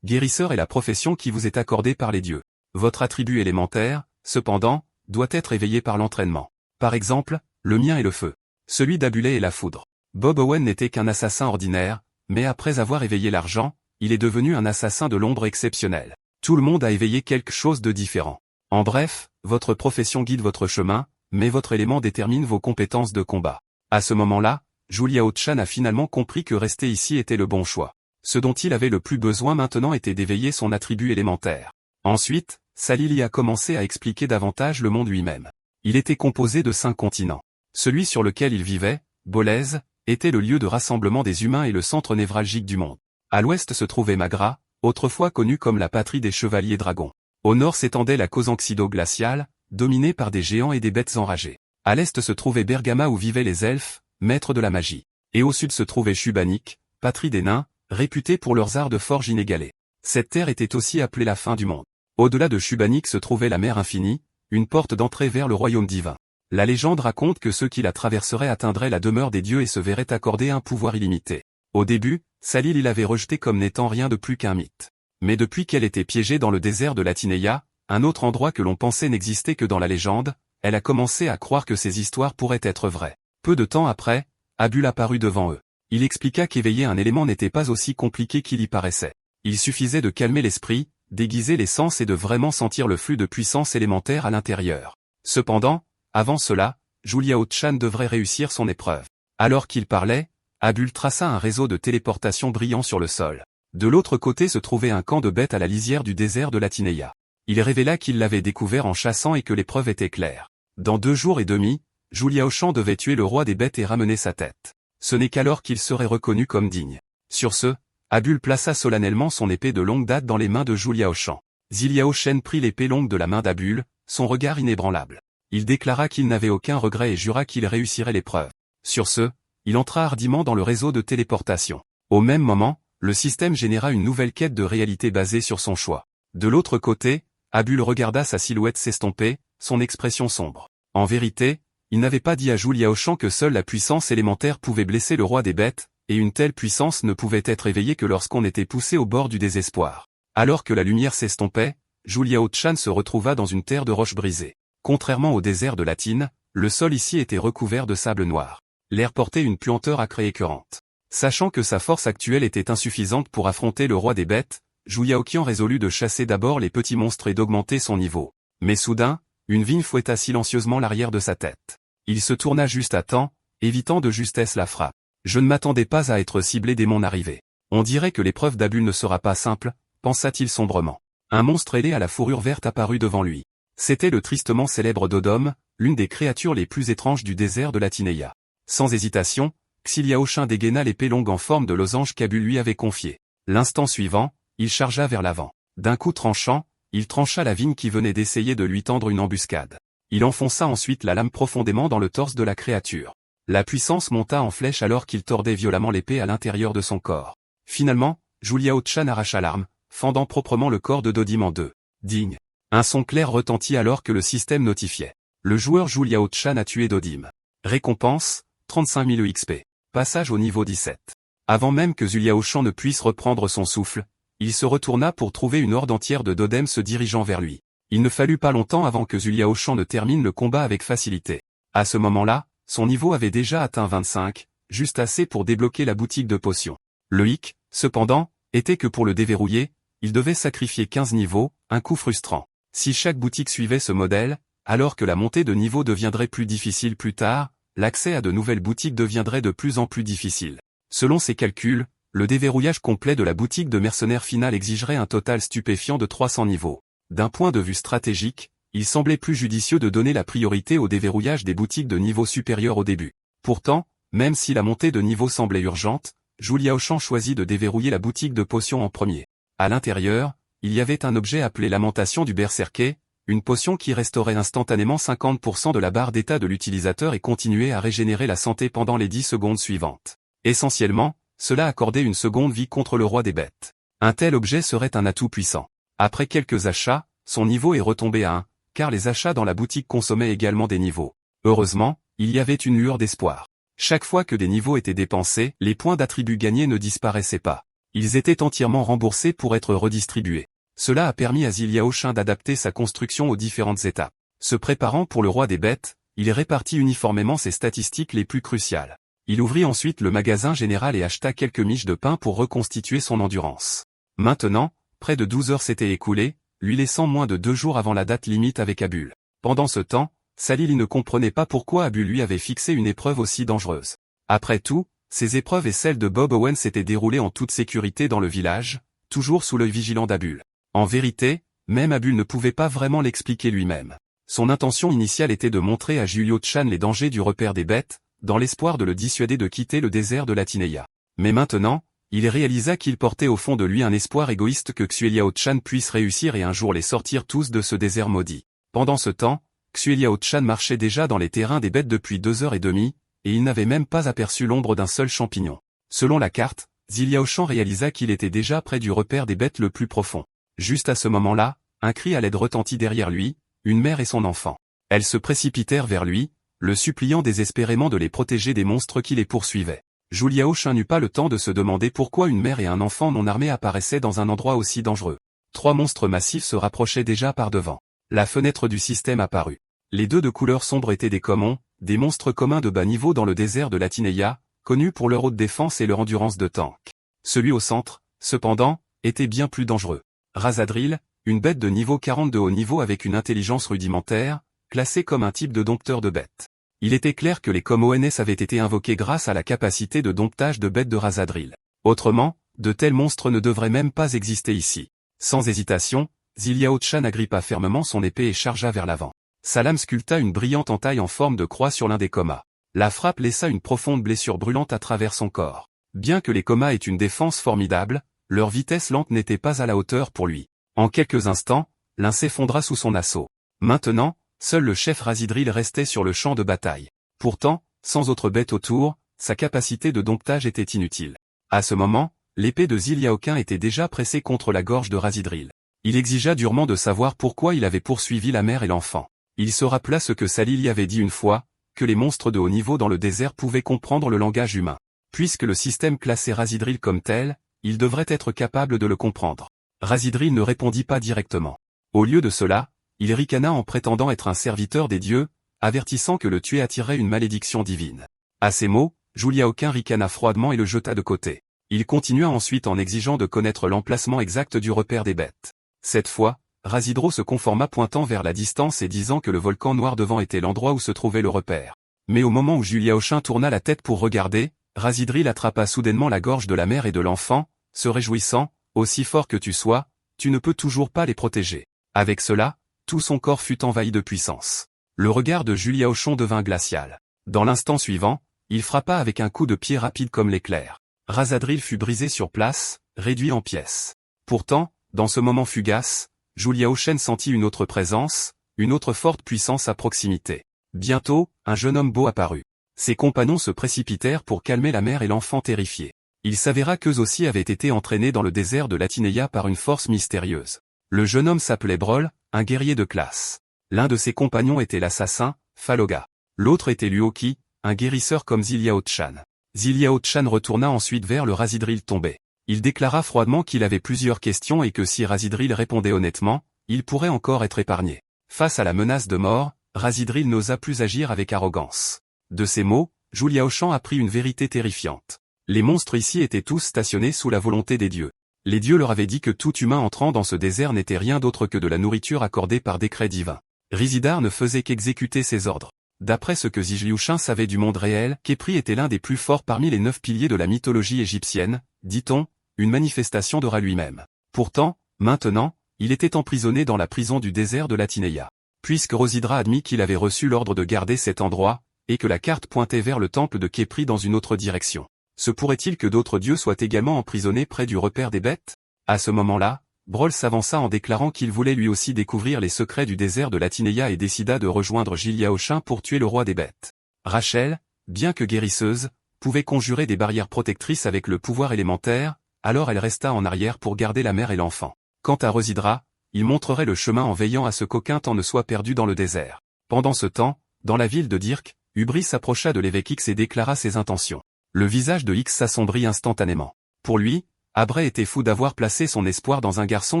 Guérisseur est la profession qui vous est accordée par les dieux. Votre attribut élémentaire, cependant, doit être éveillé par l'entraînement. Par exemple, le mien est le feu. Celui d'Abulé est la foudre. Bob Owen n'était qu'un assassin ordinaire, mais après avoir éveillé l'argent, il est devenu un assassin de l'ombre exceptionnel. Tout le monde a éveillé quelque chose de différent. En bref, votre profession guide votre chemin, mais votre élément détermine vos compétences de combat. À ce moment-là, Juliao Chan a finalement compris que rester ici était le bon choix. Ce dont il avait le plus besoin maintenant était d'éveiller son attribut élémentaire. Ensuite, Salili a commencé à expliquer davantage le monde lui-même. Il était composé de 5 continents. Celui sur lequel il vivait, Bolèze, était le lieu de rassemblement des humains et le centre névralgique du monde. À l'ouest se trouvait Magra, autrefois connue comme la patrie des chevaliers dragons. Au nord s'étendait la Kosanxido glaciale, dominée par des géants et des bêtes enragées. À l'est se trouvait Bergama où vivaient les elfes, maîtres de la magie. Et au sud se trouvait Shubanik, patrie des nains, réputée pour leurs arts de forge inégalés. Cette terre était aussi appelée la fin du monde. Au-delà de Shubanik se trouvait la mer infinie, une porte d'entrée vers le royaume divin. La légende raconte que ceux qui la traverseraient atteindraient la demeure des dieux et se verraient accorder un pouvoir illimité. Au début, Salil l'avait rejeté comme n'étant rien de plus qu'un mythe. Mais depuis qu'elle était piégée dans le désert de Latineia, un autre endroit que l'on pensait n'existait que dans la légende, elle a commencé à croire que ces histoires pourraient être vraies. Peu de temps après, Abul apparut devant eux. Il expliqua qu'éveiller un élément n'était pas aussi compliqué qu'il y paraissait. Il suffisait de calmer l'esprit, d'aiguiser les sens et de vraiment sentir le flux de puissance élémentaire à l'intérieur. Cependant, avant cela, Juliao Chan devrait réussir son épreuve. Alors qu'il parlait, Abul traça un réseau de téléportation brillant sur le sol. De l'autre côté se trouvait un camp de bêtes à la lisière du désert de Latineia. Il révéla qu'il l'avait découvert en chassant et que l'épreuve était claire. Dans 2 jours et demi, Juliao Chan devait tuer le roi des bêtes et ramener sa tête. Ce n'est qu'alors qu'il serait reconnu comme digne. Sur ce, Abul plaça solennellement son épée de longue date dans les mains de Juliao Chan. Ziliao Shen prit l'épée longue de la main d'Abul, son regard inébranlable. Il déclara qu'il n'avait aucun regret et jura qu'il réussirait l'épreuve. Sur ce, il entra hardiment dans le réseau de téléportation. Au même moment, le système généra une nouvelle quête de réalité basée sur son choix. De l'autre côté, Abul regarda sa silhouette s'estomper, son expression sombre. En vérité, il n'avait pas dit à Juliao Chan que seule la puissance élémentaire pouvait blesser le roi des bêtes, et une telle puissance ne pouvait être éveillée que lorsqu'on était poussé au bord du désespoir. Alors que la lumière s'estompait, Juliao Chan se retrouva dans une terre de roches brisées. Contrairement au désert de Latine, le sol ici était recouvert de sable noir. L'air portait une puanteur âcre et écœurante. Sachant que sa force actuelle était insuffisante pour affronter le roi des bêtes, Juliao Qian résolut de chasser d'abord les petits monstres et d'augmenter son niveau. Mais soudain, une vigne fouetta silencieusement l'arrière de sa tête. Il se tourna juste à temps, évitant de justesse la frappe. Je ne m'attendais pas à être ciblé dès mon arrivée. On dirait que l'épreuve d'Abul ne sera pas simple, pensa-t-il sombrement. Un monstre ailé à la fourrure verte apparut devant lui. C'était le tristement célèbre Dodom, l'une des créatures les plus étranges du désert de Latineia. Sans hésitation, Xiliao Chan dégaina l'épée longue en forme de losange qu'Abul lui avait confiée. L'instant suivant, il chargea vers l'avant. D'un coup tranchant, il trancha la vigne qui venait d'essayer de lui tendre une embuscade. Il enfonça ensuite la lame profondément dans le torse de la créature. La puissance monta en flèche alors qu'il tordait violemment l'épée à l'intérieur de son corps. Finalement, Juliao Chan arracha l'arme, fendant proprement le corps de Dodim en deux. Digne. Un son clair retentit alors que le système notifiait. Le joueur Juliao Chan a tué Dodim. Récompense, 35 000 XP. Passage au niveau 17. Avant même que Juliao Chan ne puisse reprendre son souffle, il se retourna pour trouver une horde entière de Dodem se dirigeant vers lui. Il ne fallut pas longtemps avant que Juliao Chan ne termine le combat avec facilité. À ce moment-là, son niveau avait déjà atteint 25, juste assez pour débloquer la boutique de potions. Le hic, cependant, était que pour le déverrouiller, il devait sacrifier 15 niveaux, un coup frustrant. Si chaque boutique suivait ce modèle, alors que la montée de niveau deviendrait plus difficile plus tard, l'accès à de nouvelles boutiques deviendrait de plus en plus difficile. Selon ses calculs, le déverrouillage complet de la boutique de mercenaires finale exigerait un total stupéfiant de 300 niveaux. D'un point de vue stratégique, il semblait plus judicieux de donner la priorité au déverrouillage des boutiques de niveau supérieur au début. Pourtant, même si la montée de niveau semblait urgente, Juliao Chan choisit de déverrouiller la boutique de potions en premier. À l'intérieur, il y avait un objet appelé Lamentation du Berserker, une potion qui restaurait instantanément 50% de la barre d'état de l'utilisateur et continuait à régénérer la santé pendant les 10 secondes suivantes. Essentiellement, cela accordait une seconde vie contre le roi des bêtes. Un tel objet serait un atout puissant. Après quelques achats, son niveau est retombé à 1, car les achats dans la boutique consommaient également des niveaux. Heureusement, il y avait une lueur d'espoir. Chaque fois que des niveaux étaient dépensés, les points d'attributs gagnés ne disparaissaient pas. Ils étaient entièrement remboursés pour être redistribués. Cela a permis à Ziliao Shin d'adapter sa construction aux différentes étapes. Se préparant pour le roi des bêtes, il répartit uniformément ses statistiques les plus cruciales. Il ouvrit ensuite le magasin général et acheta quelques miches de pain pour reconstituer son endurance. Maintenant, près de 12 heures s'étaient écoulées, lui laissant moins de 2 jours avant la date limite avec Abul. Pendant ce temps, Salili ne comprenait pas pourquoi Abul lui avait fixé une épreuve aussi dangereuse. Après tout, ces épreuves et celles de Bob Owen s'étaient déroulées en toute sécurité dans le village, toujours sous l'œil vigilant d'Abul. En vérité, même Abul ne pouvait pas vraiment l'expliquer lui-même. Son intention initiale était de montrer à Julio Chan les dangers du repère des bêtes, dans l'espoir de le dissuader de quitter le désert de la Tineia. Mais maintenant, il réalisa qu'il portait au fond de lui un espoir égoïste que Xueliao Chan puisse réussir et un jour les sortir tous de ce désert maudit. Pendant ce temps, Xueliao Chan marchait déjà dans les terrains des bêtes depuis 2 heures et demie, et il n'avait même pas aperçu l'ombre d'un seul champignon. Selon la carte, Ziliao Shan réalisa qu'il était déjà près du repère des bêtes le plus profond. Juste à ce moment-là, un cri à l'aide retentit derrière lui, une mère et son enfant. Elles se précipitèrent vers lui, le suppliant désespérément de les protéger des monstres qui les poursuivaient. Ziliao Shan n'eut pas le temps de se demander pourquoi une mère et un enfant non armés apparaissaient dans un endroit aussi dangereux. 3 monstres massifs se rapprochaient déjà par devant. La fenêtre du système apparut. Les 2 de couleur sombre étaient des commons, des monstres communs de bas niveau dans le désert de la Tineia, connus pour leur haute défense et leur endurance de tank. Celui au centre, cependant, était bien plus dangereux. Razadril, une bête de niveau 40 de haut niveau avec une intelligence rudimentaire, classée comme un type de dompteur de bêtes. Il était clair que les ONS avaient été invoqués grâce à la capacité de domptage de bêtes de Razadril. Autrement, de tels monstres ne devraient même pas exister ici. Sans hésitation, Ziliao Chan agrippa fermement son épée et chargea vers l'avant. Sa lame sculpta une brillante entaille en forme de croix sur l'un des comas. La frappe laissa une profonde blessure brûlante à travers son corps. Bien que les comas aient une défense formidable, leur vitesse lente n'était pas à la hauteur pour lui. En quelques instants, l'un s'effondra sous son assaut. Maintenant, seul le chef Razidril restait sur le champ de bataille. Pourtant, sans autre bête autour, sa capacité de domptage était inutile. À ce moment, l'épée de Ziliaoquin était déjà pressée contre la gorge de Razidril. Il exigea durement de savoir pourquoi il avait poursuivi la mère et l'enfant. Il se rappela ce que Salili avait dit une fois, que les monstres de haut niveau dans le désert pouvaient comprendre le langage humain. Puisque le système classait Razidril comme tel, il devrait être capable de le comprendre. Razidril ne répondit pas directement. Au lieu de cela, il ricana en prétendant être un serviteur des dieux, avertissant que le tuer attirerait une malédiction divine. À ces mots, Ziliaoquin ricana froidement et le jeta de côté. Il continua ensuite en exigeant de connaître l'emplacement exact du repère des bêtes. Cette fois, Razidro se conforma pointant vers la distance et disant que le volcan noir devant était l'endroit où se trouvait le repère. Mais au moment où Ziliao Shin tourna la tête pour regarder, Razidril attrapa soudainement la gorge de la mère et de l'enfant, se réjouissant, « Aussi fort que tu sois, tu ne peux toujours pas les protéger. » Avec cela, tout son corps fut envahi de puissance. Le regard de Ziliao Shin devint glacial. Dans l'instant suivant, il frappa avec un coup de pied rapide comme l'éclair. Razadril fut brisé sur place, réduit en pièces. Pourtant, dans ce moment fugace, Ziliao Shin sentit une autre présence, une autre forte puissance à proximité. Bientôt, un jeune homme beau apparut. Ses compagnons se précipitèrent pour calmer la mère et l'enfant terrifiés. Il s'avéra qu'eux aussi avaient été entraînés dans le désert de la Tineia par une force mystérieuse. Le jeune homme s'appelait Brol, un guerrier de classe. L'un de ses compagnons était l'assassin, Faloga. L'autre était Luoki, un guérisseur comme Ziliao Chan. Ziliao Chan retourna ensuite vers le Razidril tombé. Il déclara froidement qu'il avait plusieurs questions et que si Razidril répondait honnêtement, il pourrait encore être épargné. Face à la menace de mort, Razidril n'osa plus agir avec arrogance. De ces mots, Ziliao Shan apprit une vérité terrifiante. Les monstres ici étaient tous stationnés sous la volonté des dieux. Les dieux leur avaient dit que tout humain entrant dans ce désert n'était rien d'autre que de la nourriture accordée par décret divin. Rizidar ne faisait qu'exécuter ses ordres. D'après ce que Ziliao Shan savait du monde réel, Khepri était l'un des plus forts parmi les 9 piliers de la mythologie égyptienne, dit-on, une manifestation de Ra lui-même. Pourtant, maintenant, il était emprisonné dans la prison du désert de la Tineia. Puisque Rosidra admit qu'il avait reçu l'ordre de garder cet endroit, et que la carte pointait vers le temple de Khepri dans une autre direction. Se pourrait-il que d'autres dieux soient également emprisonnés près du repère des bêtes? À ce moment-là, Brol s'avança en déclarant qu'il voulait lui aussi découvrir les secrets du désert de la Tineia et décida de rejoindre Ziliao Shin pour tuer le roi des bêtes. Rachel, bien que guérisseuse, pouvait conjurer des barrières protectrices avec le pouvoir élémentaire, alors elle resta en arrière pour garder la mère et l'enfant. Quant à Rosidra, il montrerait le chemin en veillant à ce qu'aucun temps ne soit perdu dans le désert. Pendant ce temps, dans la ville de Dirk, Ubri s'approcha de l'évêque X et déclara ses intentions. Le visage de X s'assombrit instantanément. Pour lui, Abray était fou d'avoir placé son espoir dans un garçon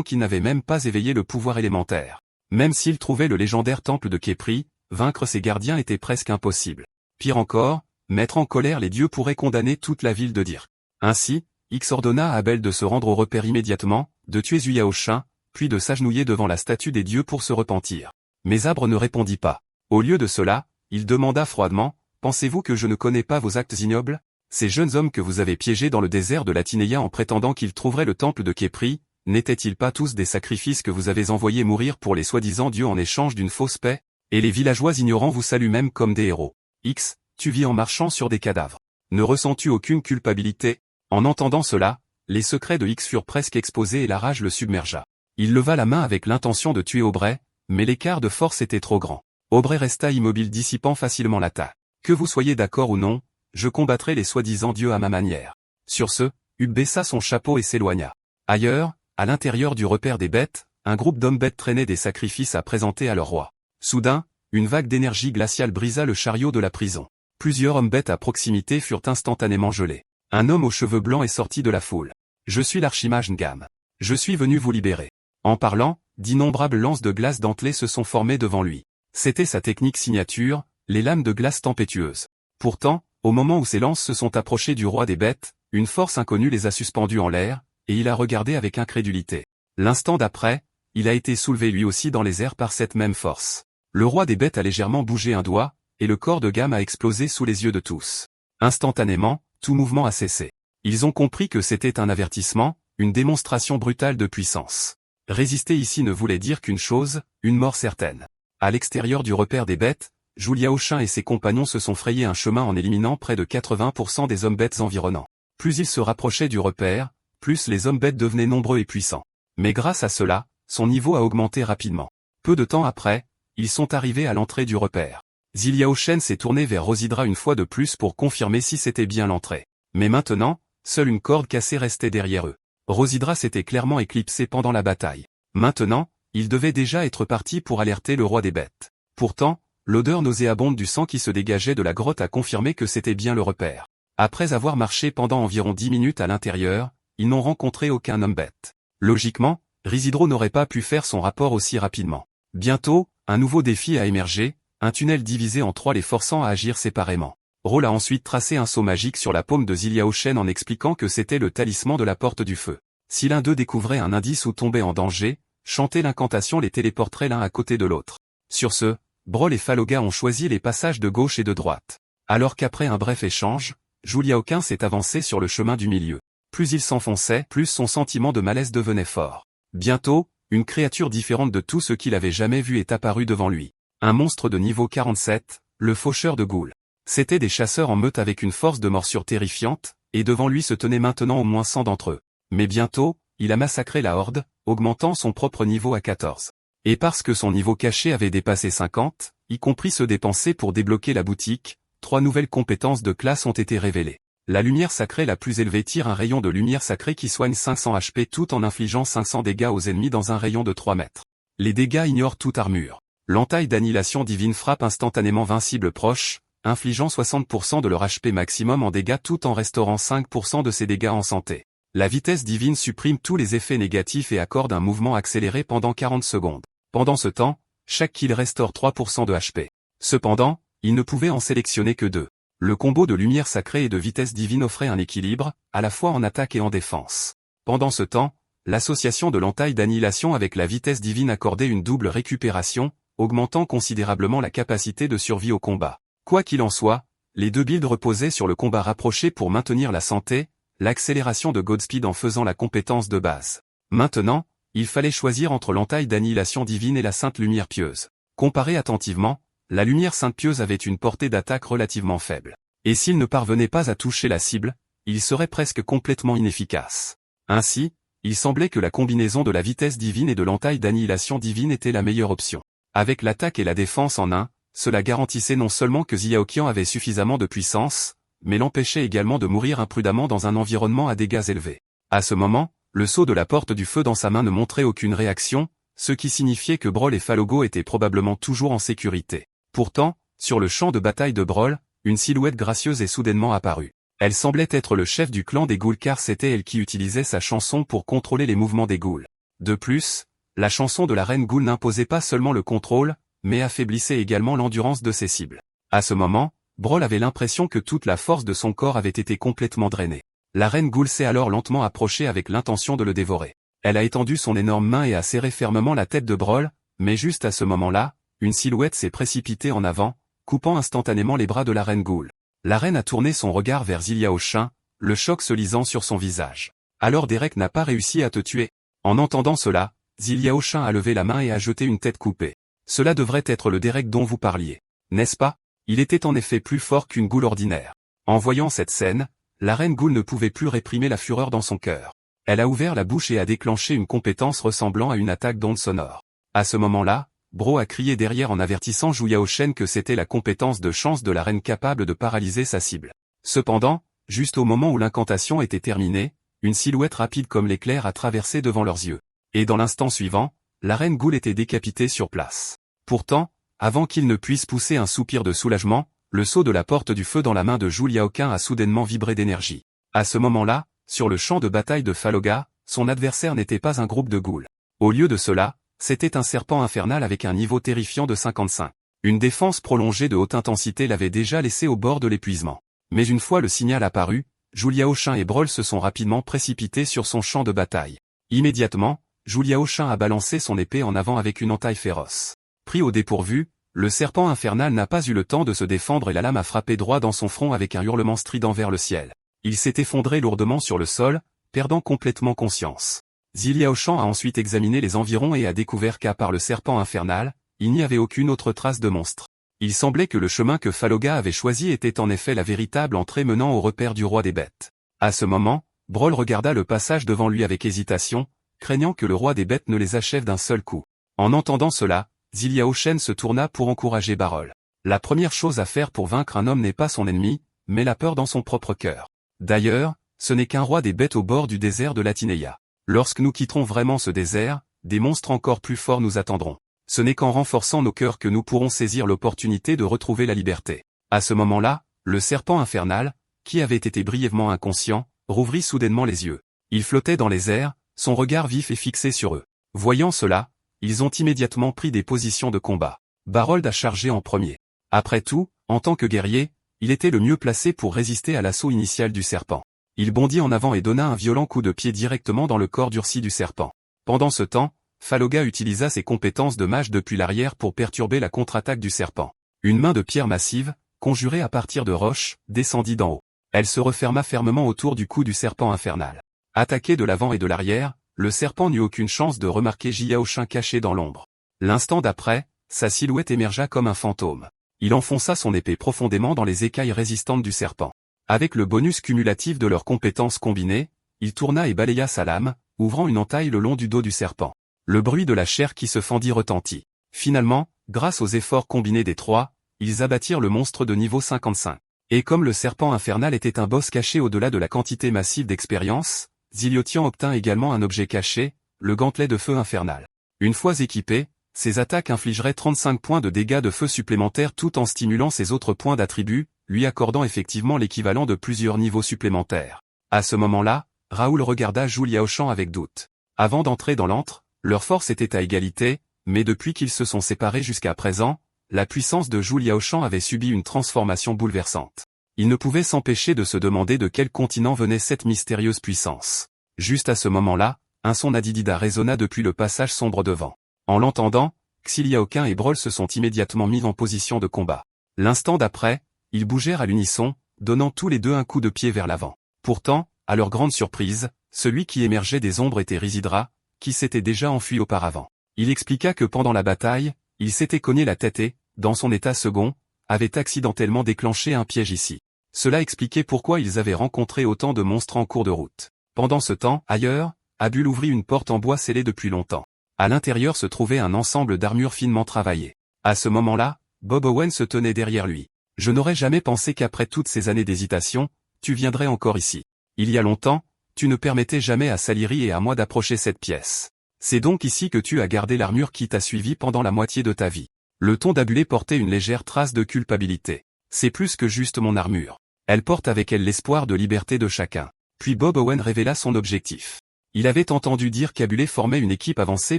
qui n'avait même pas éveillé le pouvoir élémentaire. Même s'il trouvait le légendaire temple de Khépri, vaincre ses gardiens était presque impossible. Pire encore, mettre en colère les dieux pourrait condamner toute la ville de Dir. Ainsi, X ordonna à Abel de se rendre au repère immédiatement, de tuer Zuyaoshin, puis de s'agenouiller devant la statue des dieux pour se repentir. Mais Abre ne répondit pas. Au lieu de cela, il demanda froidement, « Pensez-vous que je ne connais pas vos actes ignobles ? Ces jeunes hommes que vous avez piégés dans le désert de la Tinéia en prétendant qu'ils trouveraient le temple de Khépri, n'étaient-ils pas tous des sacrifices que vous avez envoyés mourir pour les soi-disant dieux en échange d'une fausse paix ? Et les villageois ignorants vous saluent même comme des héros. X, tu vis en marchant sur des cadavres. Ne ressens-tu aucune culpabilité ? » En entendant cela, les secrets de X furent presque exposés et la rage le submergea. Il leva la main avec l'intention de tuer Aubrey, mais l'écart de force était trop grand. Aubrey resta immobile dissipant facilement l'attaque. Que vous soyez d'accord ou non, je combattrai les soi-disant dieux à ma manière. Sur ce, Ub baissa son chapeau et s'éloigna. Ailleurs, à l'intérieur du repère des bêtes, un groupe d'hommes-bêtes traînait des sacrifices à présenter à leur roi. Soudain, une vague d'énergie glaciale brisa le chariot de la prison. Plusieurs hommes-bêtes à proximité furent instantanément gelés. Un homme aux cheveux blancs est sorti de la foule. « Je suis l'archimage Ngam. Je suis venu vous libérer. » En parlant, d'innombrables lances de glace dentelées se sont formées devant lui. C'était sa technique signature, les lames de glace tempétueuses. Pourtant, au moment où ces lances se sont approchées du roi des bêtes, une force inconnue les a suspendus en l'air, et il a regardé avec incrédulité. L'instant d'après, il a été soulevé lui aussi dans les airs par cette même force. Le roi des bêtes a légèrement bougé un doigt, et le corps de Ngam a explosé sous les yeux de tous. Instantanément, tout mouvement a cessé. Ils ont compris que c'était un avertissement, une démonstration brutale de puissance. Résister ici ne voulait dire qu'une chose, une mort certaine. À l'extérieur du repère des bêtes, Zuyaoshin et ses compagnons se sont frayés un chemin en éliminant près de 80% des hommes-bêtes environnants. Plus ils se rapprochaient du repère, plus les hommes-bêtes devenaient nombreux et puissants. Mais grâce à cela, son niveau a augmenté rapidement. Peu de temps après, ils sont arrivés à l'entrée du repère. Zuyaoshin s'est tourné vers Rosidra une fois de plus pour confirmer si c'était bien l'entrée. Mais maintenant, seule une corde cassée restait derrière eux. Rosidra s'était clairement éclipsée pendant la bataille. Maintenant, il devait déjà être parti pour alerter le roi des bêtes. Pourtant, l'odeur nauséabonde du sang qui se dégageait de la grotte a confirmé que c'était bien le repère. Après avoir marché pendant environ 10 minutes à l'intérieur, ils n'ont rencontré aucun homme-bête. Logiquement, Risidro n'aurait pas pu faire son rapport aussi rapidement. Bientôt, un nouveau défi a émergé, un tunnel divisé en trois les forçant à agir séparément. Roll a ensuite tracé un sceau magique sur la paume de Zuyaoshin en expliquant que c'était le talisman de la porte du feu. Si l'un d'eux découvrait un indice ou tombait en danger, chanter l'incantation les téléporterait l'un à côté de l'autre. Sur ce, Brol et Faloga ont choisi les passages de gauche et de droite. Alors qu'après un bref échange, Juliaoquin s'est avancé sur le chemin du milieu. Plus il s'enfonçait, plus son sentiment de malaise devenait fort. Bientôt, une créature différente de tout ce qu'il avait jamais vu est apparue devant lui. Un monstre de niveau 47, le faucheur de Ghoul. C'étaient des chasseurs en meute avec une force de morsure terrifiante, et devant lui se tenaient maintenant au moins 100 d'entre eux. Mais bientôt, il a massacré la horde, augmentant son propre niveau à 14. Et parce que son niveau caché avait dépassé 50, y compris ceux dépensés pour débloquer la boutique, 3 nouvelles compétences de classe ont été révélées. La lumière sacrée la plus élevée tire un rayon de lumière sacrée qui soigne 500 HP tout en infligeant 500 dégâts aux ennemis dans un rayon de 3 mètres. Les dégâts ignorent toute armure. L'entaille d'annihilation divine frappe instantanément 20 cibles proches, infligeant 60% de leur HP maximum en dégâts tout en restaurant 5% de ses dégâts en santé. La vitesse divine supprime tous les effets négatifs et accorde un mouvement accéléré pendant 40 secondes. Pendant ce temps, chaque kill restaure 3% de HP. Cependant, il ne pouvait en sélectionner que 2. Le combo de lumière sacrée et de vitesse divine offrait un équilibre, à la fois en attaque et en défense. Pendant ce temps, l'association de l'entaille d'annihilation avec la vitesse divine accordait une double récupération, augmentant considérablement la capacité de survie au combat. Quoi qu'il en soit, les deux builds reposaient sur le combat rapproché pour maintenir la santé, l'accélération de Godspeed en faisant la compétence de base. Maintenant, il fallait choisir entre l'entaille d'annihilation divine et la sainte lumière pieuse. Comparé attentivement, la lumière sainte pieuse avait une portée d'attaque relativement faible. Et s'il ne parvenait pas à toucher la cible, il serait presque complètement inefficace. Ainsi, il semblait que la combinaison de la vitesse divine et de l'entaille d'annihilation divine était la meilleure option. Avec l'attaque et la défense en un, cela garantissait non seulement que Zuyaoqian avait suffisamment de puissance, mais l'empêchait également de mourir imprudemment dans un environnement à dégâts élevés. À ce moment, le sceau de la porte du feu dans sa main ne montrait aucune réaction, ce qui signifiait que Brol et Falogo étaient probablement toujours en sécurité. Pourtant, Sur le champ de bataille de Brawl, une silhouette gracieuse est soudainement apparue. Elle semblait être le chef du clan des ghouls car c'était elle qui utilisait sa chanson pour contrôler les mouvements des ghouls. De plus, la chanson de la reine ghoul n'imposait pas seulement le contrôle, mais affaiblissait également l'endurance de ses cibles. À ce moment, Brawl avait l'impression que toute la force de son corps avait été complètement drainée. La reine ghoul s'est alors lentement approchée avec l'intention de le dévorer. Elle a étendu son énorme main et a serré fermement la tête de Brawl, mais juste à ce moment-là, une silhouette s'est précipitée en avant, coupant instantanément les bras de la reine ghoul. La reine a tourné son regard vers Ziliaoshin, le choc se lisant sur son visage. Alors Derek n'a pas réussi à te tuer. En entendant cela, Ziliaoshin a levé la main et a jeté une tête coupée. Cela devrait être le Derek dont vous parliez. N'est-ce pas? Il était en effet plus fort qu'une ghoul ordinaire. En voyant cette scène, la reine ghoul ne pouvait plus réprimer la fureur dans son cœur. Elle a ouvert la bouche et a déclenché une compétence ressemblant à une attaque d'onde sonore. À ce moment-là, Bro a crié derrière en avertissant Zhu Yaoshen que c'était la compétence de chance de la reine capable de paralyser sa cible. Cependant, juste au moment où l'incantation était terminée, une silhouette rapide comme l'éclair a traversé devant leurs yeux. Et dans l'instant suivant, la reine ghoul était décapitée sur place. Pourtant, avant qu'il ne puisse pousser un soupir de soulagement, le sceau de la porte du feu dans la main de Zhu Liaoqin a soudainement vibré d'énergie. À ce moment-là, sur le champ de bataille de Faloga, son adversaire n'était pas un groupe de ghouls. Au lieu de cela, c'était un serpent infernal avec un niveau terrifiant de 55. Une défense prolongée de haute intensité l'avait déjà laissé au bord de l'épuisement. Mais une fois le signal apparu, Zhu Liaoshin et Brawl se sont rapidement précipités sur son champ de bataille. Immédiatement, Zhu Liaoshin a balancé son épée en avant avec une entaille féroce. Pris au dépourvu, le serpent infernal n'a pas eu le temps de se défendre et la lame a frappé droit dans son front avec un hurlement strident vers le ciel. Il s'est effondré lourdement sur le sol, perdant complètement conscience. Ziliaoshan a ensuite examiné les environs et a découvert qu'à part le serpent infernal, il n'y avait aucune autre trace de monstre. Il semblait que le chemin que Faloga avait choisi était en effet la véritable entrée menant au repère du roi des bêtes. À ce moment, Brawl regarda le passage devant lui avec hésitation, craignant que le roi des bêtes ne les achève d'un seul coup. En entendant cela, Ziliaoshen se tourna pour encourager Brawl. La première chose à faire pour vaincre un homme n'est pas son ennemi, mais la peur dans son propre cœur. D'ailleurs, ce n'est qu'un roi des bêtes au bord du désert de Latineia. Lorsque nous quitterons vraiment ce désert, des monstres encore plus forts nous attendront. Ce n'est qu'en renforçant nos cœurs que nous pourrons saisir l'opportunité de retrouver la liberté. À ce moment-là, le serpent infernal, qui avait été brièvement inconscient, rouvrit soudainement les yeux. Il flottait dans les airs, son regard vif et fixé sur eux. Voyant cela, ils ont immédiatement pris des positions de combat. Barold a chargé en premier. Après tout, en tant que guerrier, il était le mieux placé pour résister à l'assaut initial du serpent. Il bondit en avant et donna un violent coup de pied directement dans le corps durci du serpent. Pendant ce temps, Faloga utilisa ses compétences de mage depuis l'arrière pour perturber la contre-attaque du serpent. Une main de pierre massive, conjurée à partir de roches, descendit d'en haut. Elle se referma fermement autour du cou du serpent infernal. Attaqué de l'avant et de l'arrière, le serpent n'eut aucune chance de remarquer Ziliaoshin caché dans l'ombre. L'instant d'après, sa silhouette émergea comme un fantôme. Il enfonça son épée profondément dans les écailles résistantes du serpent. Avec le bonus cumulatif de leurs compétences combinées, il tourna et balaya sa lame, ouvrant une entaille le long du dos du serpent. Le bruit de la chair qui se fendit retentit. Finalement, grâce aux efforts combinés des trois, ils abattirent le monstre de niveau 55. Et comme le serpent infernal était un boss caché au-delà de la quantité massive d'expérience, Ziliotian obtint également un objet caché, le gantelet de feu infernal. Une fois équipé, ses attaques infligeraient 35 points de dégâts de feu supplémentaires tout en stimulant ses autres points d'attribut, lui accordant effectivement l'équivalent de plusieurs niveaux supplémentaires. À ce moment-là, Raoul regarda Zhu Liaoshan avec doute. Avant d'entrer dans l'antre, leur force était à égalité, mais depuis qu'ils se sont séparés jusqu'à présent, la puissance de Zhu Liaoshan avait subi une transformation bouleversante. Il ne pouvait s'empêcher de se demander de quel continent venait cette mystérieuse puissance. Juste à ce moment-là, un son Adidida résonna depuis le passage sombre devant. En l'entendant, Xiliaoqin et Brawl se sont immédiatement mis en position de combat. L'instant d'après, ils bougèrent à l'unisson, donnant tous les deux un coup de pied vers l'avant. Pourtant, à leur grande surprise, celui qui émergeait des ombres était Rizidra, qui s'était déjà enfui auparavant. Il expliqua que pendant la bataille, il s'était cogné la tête et, dans son état second, avait accidentellement déclenché un piège ici. Cela expliquait pourquoi ils avaient rencontré autant de monstres en cours de route. Pendant ce temps, ailleurs, Abul ouvrit une porte en bois scellée depuis longtemps. À l'intérieur se trouvait un ensemble d'armures finement travaillées. À ce moment-là, Bob Owen se tenait derrière lui. « Je n'aurais jamais pensé qu'après toutes ces années d'hésitation, tu viendrais encore ici. Il y a longtemps, tu ne permettais jamais à Saliri et à moi d'approcher cette pièce. C'est donc ici que tu as gardé l'armure qui t'a suivi pendant la moitié de ta vie. Le ton d'Abulé portait une légère trace de culpabilité. C'est plus que juste mon armure. Elle porte avec elle l'espoir de liberté de chacun. Puis Bob Owen révéla son objectif. Il avait entendu dire qu'Abulé formait une équipe avancée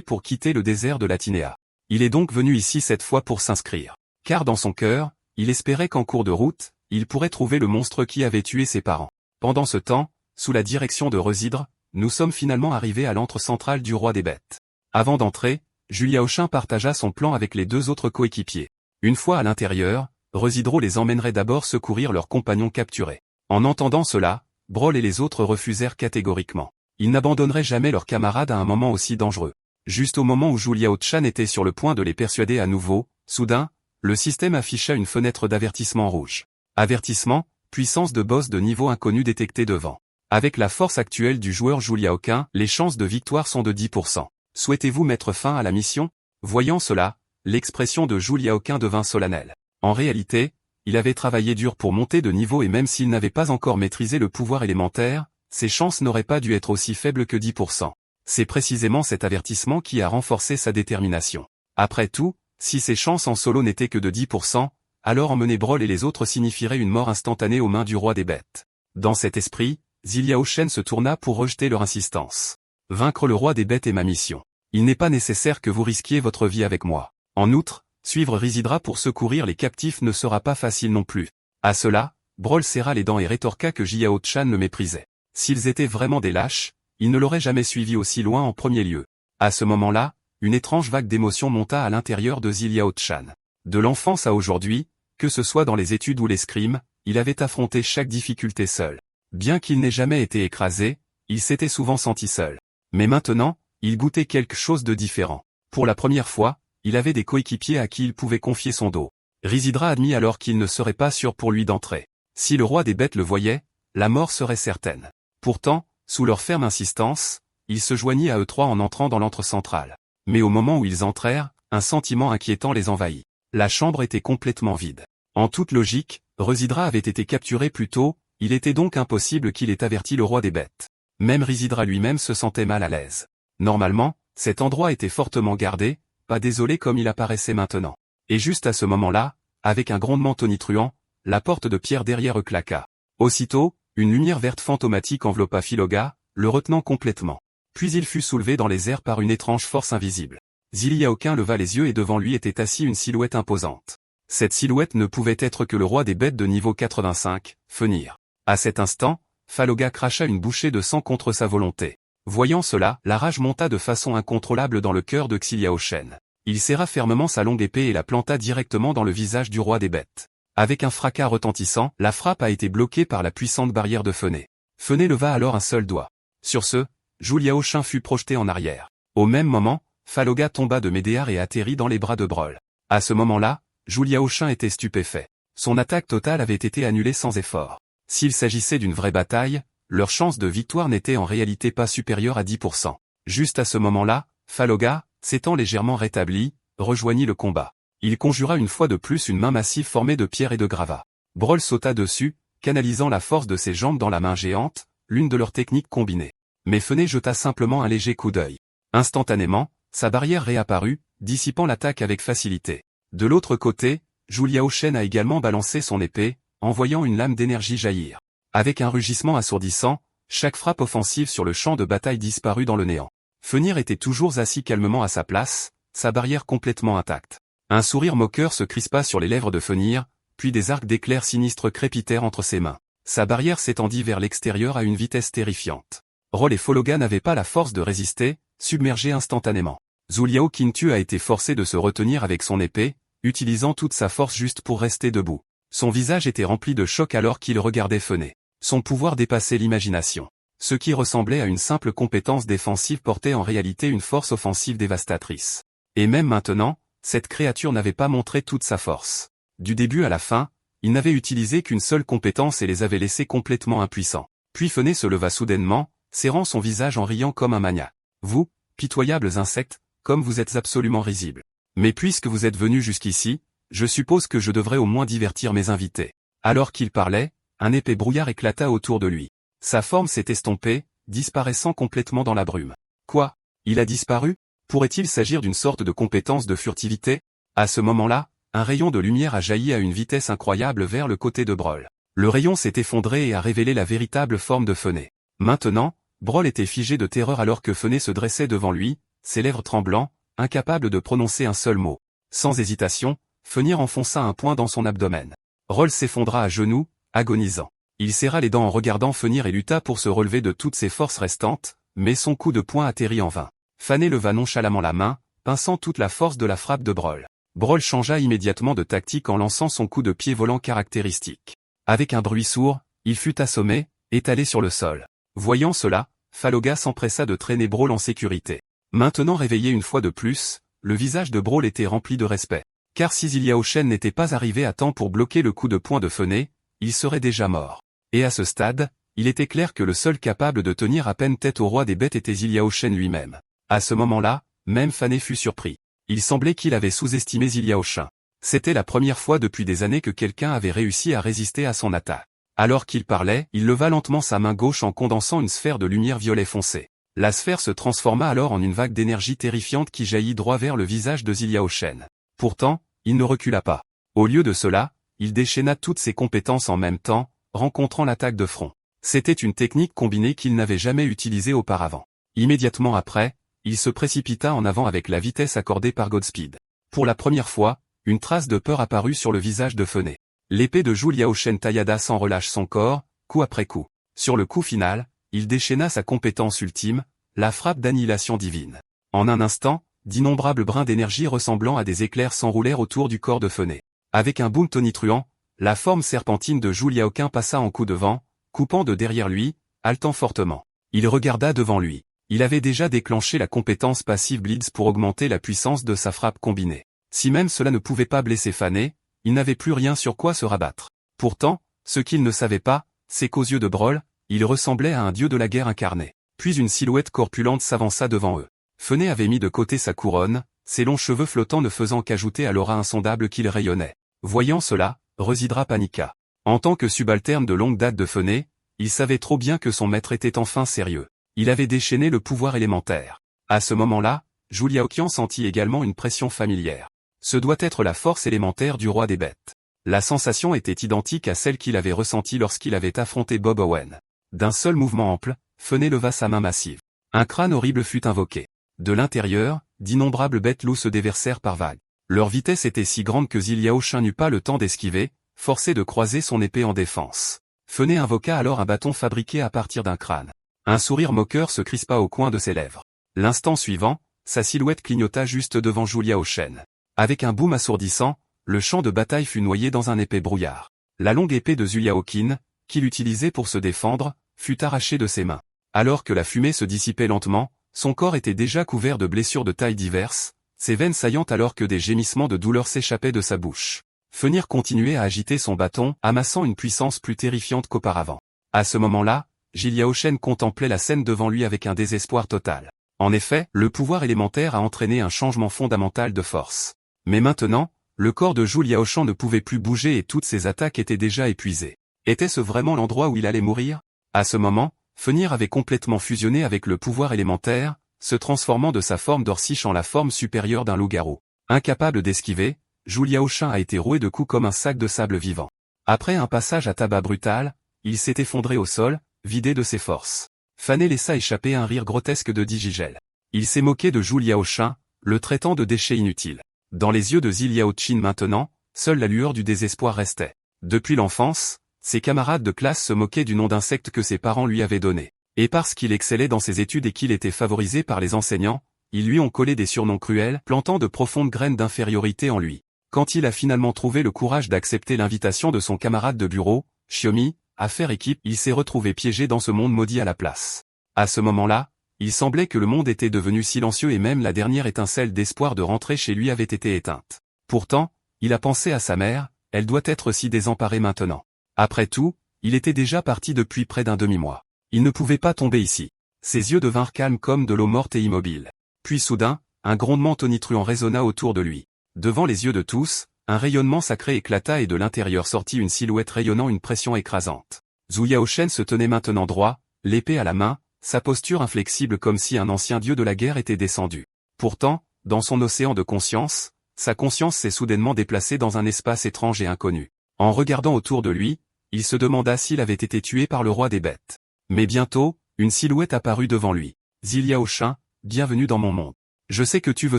pour quitter le désert de Latinéa. Il est donc venu ici cette fois pour s'inscrire. Car dans son cœur, il espérait qu'en cours de route, il pourrait trouver le monstre qui avait tué ses parents. Pendant ce temps, sous la direction de Residre, nous sommes finalement arrivés à l'antre central du roi des bêtes. Avant d'entrer, Julia Auchin partagea son plan avec les deux autres coéquipiers. Une fois à l'intérieur, Residro les emmènerait d'abord secourir leurs compagnons capturés. En entendant cela, Brol et les autres refusèrent catégoriquement. Ils n'abandonneraient jamais leurs camarades à un moment aussi dangereux. Juste au moment où Julia Auchan était sur le point de les persuader à nouveau, soudain, le système afficha une fenêtre d'avertissement rouge. Avertissement, puissance de boss de niveau inconnu détectée devant. Avec la force actuelle du joueur Julia Aucun, les chances de victoire sont de 10%. Souhaitez-vous mettre fin à la mission? Voyant cela, l'expression de Julia Aucun devint solennelle. En réalité, il avait travaillé dur pour monter de niveau et même s'il n'avait pas encore maîtrisé le pouvoir élémentaire, ses chances n'auraient pas dû être aussi faibles que 10%. C'est précisément cet avertissement qui a renforcé sa détermination. Après tout, si ses chances en solo n'étaient que de 10%, alors emmener Brol et les autres signifierait une mort instantanée aux mains du roi des bêtes. Dans cet esprit, Zilia Ochen se tourna pour rejeter leur insistance. Vaincre le roi des bêtes est ma mission. Il n'est pas nécessaire que vous risquiez votre vie avec moi. En outre, suivre Risidra pour secourir les captifs ne sera pas facile non plus. À cela, Brol serra les dents et rétorqua que Jiao Chan le méprisait. S'ils étaient vraiment des lâches, ils ne l'auraient jamais suivi aussi loin en premier lieu. À ce moment-là, une étrange vague d'émotion monta à l'intérieur de Zilia Chan. De l'enfance à aujourd'hui, que ce soit dans les études ou l'escrime, il avait affronté chaque difficulté seul. Bien qu'il n'ait jamais été écrasé, il s'était souvent senti seul. Mais maintenant, il goûtait quelque chose de différent. Pour la première fois, il avait des coéquipiers à qui il pouvait confier son dos. Risidra admit alors qu'il ne serait pas sûr pour lui d'entrer. Si le roi des bêtes le voyait, la mort serait certaine. Pourtant, sous leur ferme insistance, il se joignit à eux trois en entrant dans l'antre central. Mais au moment où ils entrèrent, un sentiment inquiétant les envahit. La chambre était complètement vide. En toute logique, Residra avait été capturé plus tôt, il était donc impossible qu'il ait averti le roi des bêtes. Même Risidra lui-même se sentait mal à l'aise. Normalement, cet endroit était fortement gardé, pas désolé comme il apparaissait maintenant. Et juste à ce moment-là, avec un grondement tonitruant, la porte de pierre derrière eux claqua. Aussitôt, une lumière verte fantomatique enveloppa Philoga, le retenant complètement. Puis il fut soulevé dans les airs par une étrange force invisible. Ziliaokin leva les yeux et devant lui était assis une silhouette imposante. Cette silhouette ne pouvait être que le roi des bêtes de niveau 85, Fenir. À cet instant, Phaloga cracha une bouchée de sang contre sa volonté. Voyant cela, la rage monta de façon incontrôlable dans le cœur de Xiliaoshen. Il serra fermement sa longue épée et la planta directement dans le visage du roi des bêtes. Avec un fracas retentissant, la frappe a été bloquée par la puissante barrière de Fené. Fené leva alors un seul doigt. Sur ce, Juliaoshin fut projeté en arrière. Au même moment, Phaloga tomba de Médéar et atterrit dans les bras de Brol. À ce moment-là, Juliaoshin était stupéfait. Son attaque totale avait été annulée sans effort. S'il s'agissait d'une vraie bataille, leur chance de victoire n'était en réalité pas supérieure à 10%. Juste à ce moment-là, Phaloga, s'étant légèrement rétabli, rejoignit le combat. Il conjura une fois de plus une main massive formée de pierre et de gravats. Brol sauta dessus, canalisant la force de ses jambes dans la main géante, l'une de leurs techniques combinées. Mais Fené jeta simplement un léger coup d'œil. Instantanément, sa barrière réapparut, dissipant l'attaque avec facilité. De l'autre côté, Juliaoshen a également balancé son épée, envoyant une lame d'énergie jaillir. Avec un rugissement assourdissant, chaque frappe offensive sur le champ de bataille disparut dans le néant. Fenir était toujours assis calmement à sa place, sa barrière complètement intacte. Un sourire moqueur se crispa sur les lèvres de Fenir, puis des arcs d'éclairs sinistres crépitèrent entre ses mains. Sa barrière s'étendit vers l'extérieur à une vitesse terrifiante. Rol et Phologa n'avaient pas la force de résister, submergés instantanément. Zuliao Kintu a été forcé de se retenir avec son épée, utilisant toute sa force juste pour rester debout. Son visage était rempli de choc alors qu'il regardait Fené. Son pouvoir dépassait l'imagination. Ce qui ressemblait à une simple compétence défensive portait en réalité une force offensive dévastatrice. Et même maintenant, cette créature n'avait pas montré toute sa force. Du début à la fin, il n'avait utilisé qu'une seule compétence et les avait laissés complètement impuissants. Puis Fené se leva soudainement, serrant son visage en riant comme un maniaque. Vous, pitoyables insectes, comme vous êtes absolument risibles. Mais puisque vous êtes venus jusqu'ici, je suppose que je devrais au moins divertir mes invités. Alors qu'il parlait, un épais brouillard éclata autour de lui. Sa forme s'est estompée, disparaissant complètement dans la brume. Quoi? Il a disparu? Pourrait-il s'agir d'une sorte de compétence de furtivité? À ce moment-là, un rayon de lumière a jailli à une vitesse incroyable vers le côté de Brol. Le rayon s'est effondré et a révélé la véritable forme de Fené. Maintenant, Brol était figé de terreur alors que Fené se dressait devant lui, ses lèvres tremblant, incapable de prononcer un seul mot. Sans hésitation, Fenrir enfonça un poing dans son abdomen. Brol s'effondra à genoux, agonisant. Il serra les dents en regardant Fenrir et lutta pour se relever de toutes ses forces restantes, mais son coup de poing atterrit en vain. Fené leva nonchalamment la main, pinçant toute la force de la frappe de Brol. Brol changea immédiatement de tactique en lançant son coup de pied volant caractéristique. Avec un bruit sourd, il fut assommé, étalé sur le sol. Voyant cela, Faloga s'empressa de traîner Brol en sécurité. Maintenant réveillé une fois de plus, le visage de Brol était rempli de respect. Car si Ziliaoshen n'était pas arrivé à temps pour bloquer le coup de poing de Fené, il serait déjà mort. Et à ce stade, il était clair que le seul capable de tenir à peine tête au roi des bêtes était Ziliaoshen lui-même. À ce moment-là, même Fené fut surpris. Il semblait qu'il avait sous-estimé Ziliaoshen. C'était la première fois depuis des années que quelqu'un avait réussi à résister à son attaque. Alors qu'il parlait, il leva lentement sa main gauche en condensant une sphère de lumière violet foncé. La sphère se transforma alors en une vague d'énergie terrifiante qui jaillit droit vers le visage de Ziliaoshen. Pourtant, il ne recula pas. Au lieu de cela, il déchaîna toutes ses compétences en même temps, rencontrant l'attaque de front. C'était une technique combinée qu'il n'avait jamais utilisée auparavant. Immédiatement après, il se précipita en avant avec la vitesse accordée par Godspeed. Pour la première fois, une trace de peur apparut sur le visage de Fené. L'épée de Ziliaoshen taillada sans relâche son corps, coup après coup. Sur le coup final, il déchaîna sa compétence ultime, la frappe d'annihilation divine. En un instant, d'innombrables brins d'énergie ressemblant à des éclairs s'enroulèrent autour du corps de Fené. Avec un boom tonitruant, la forme serpentine de Ziliaoshen passa en coup de vent, coupant de derrière lui, haletant fortement. Il regarda devant lui. Il avait déjà déclenché la compétence passive Blitz pour augmenter la puissance de sa frappe combinée. Si même cela ne pouvait pas blesser Fené, il n'avait plus rien sur quoi se rabattre. Pourtant, ce qu'il ne savait pas, c'est qu'aux yeux de Brol, il ressemblait à un dieu de la guerre incarné. Puis une silhouette corpulente s'avança devant eux. Fené avait mis de côté sa couronne, ses longs cheveux flottants ne faisant qu'ajouter à l'aura insondable qu'il rayonnait. Voyant cela, Rezidra paniqua. En tant que subalterne de longue date de Fené, il savait trop bien que son maître était enfin sérieux. Il avait déchaîné le pouvoir élémentaire. À ce moment-là, Ziliaoshen sentit également une pression familière. Ce doit être la force élémentaire du roi des bêtes. La sensation était identique à celle qu'il avait ressentie lorsqu'il avait affronté Bob Owen. D'un seul mouvement ample, Fené leva sa main massive. Un crâne horrible fut invoqué. De l'intérieur, d'innombrables bêtes loups se déversèrent par vagues. Leur vitesse était si grande que Ziliaoshen n'eut pas le temps d'esquiver, forcé de croiser son épée en défense. Fené invoqua alors un bâton fabriqué à partir d'un crâne. Un sourire moqueur se crispa au coin de ses lèvres. L'instant suivant, sa silhouette clignota juste devant Ziliaoshen. Avec un boom assourdissant, le champ de bataille fut noyé dans un épais brouillard. La longue épée de Ziliaoshen, qu'il utilisait pour se défendre, fut arrachée de ses mains. Alors que la fumée se dissipait lentement, son corps était déjà couvert de blessures de tailles diverses, ses veines saillantes alors que des gémissements de douleur s'échappaient de sa bouche. Fenrir continuait à agiter son bâton, amassant une puissance plus terrifiante qu'auparavant. À ce moment-là, Ziliaoshen contemplait la scène devant lui avec un désespoir total. En effet, le pouvoir élémentaire a entraîné un changement fondamental de force. Mais maintenant, le corps de Ziliaoshen ne pouvait plus bouger et toutes ses attaques étaient déjà épuisées. Était-ce vraiment l'endroit où il allait mourir? À ce moment, Fenrir avait complètement fusionné avec le pouvoir élémentaire, se transformant de sa forme d'Orsiche en la forme supérieure d'un loup-garou. Incapable d'esquiver, Ziliaoshen a été roué de coups comme un sac de sable vivant. Après un passage à tabac brutal, il s'est effondré au sol, vidé de ses forces. Fené laissa échapper un rire grotesque de Digigel. Il s'est moqué de Ziliaoshen, le traitant de déchet inutile. Dans les yeux de Ziliaoshen maintenant, seule la lueur du désespoir restait. Depuis l'enfance, ses camarades de classe se moquaient du nom d'insecte que ses parents lui avaient donné. Et parce qu'il excellait dans ses études et qu'il était favorisé par les enseignants, ils lui ont collé des surnoms cruels, plantant de profondes graines d'infériorité en lui. Quand il a finalement trouvé le courage d'accepter l'invitation de son camarade de bureau, Shiomi, à faire équipe, il s'est retrouvé piégé dans ce monde maudit à la place. À ce moment-là, il semblait que le monde était devenu silencieux et même la dernière étincelle d'espoir de rentrer chez lui avait été éteinte. Pourtant, il a pensé à sa mère, elle doit être si désemparée maintenant. Après tout, il était déjà parti depuis près d'un demi-mois. Il ne pouvait pas tomber ici. Ses yeux devinrent calmes comme de l'eau morte et immobiles. Puis soudain, un grondement tonitruant résonna autour de lui. Devant les yeux de tous, un rayonnement sacré éclata et de l'intérieur sortit une silhouette rayonnant une pression écrasante. Ziliaoshen se tenait maintenant droit, l'épée à la main, sa posture inflexible comme si un ancien dieu de la guerre était descendu. Pourtant, dans son océan de conscience, sa conscience s'est soudainement déplacée dans un espace étrange et inconnu. En regardant autour de lui, il se demanda s'il avait été tué par le roi des bêtes. Mais bientôt, une silhouette apparut devant lui. Zilia Oshin, bienvenue dans mon monde. Je sais que tu veux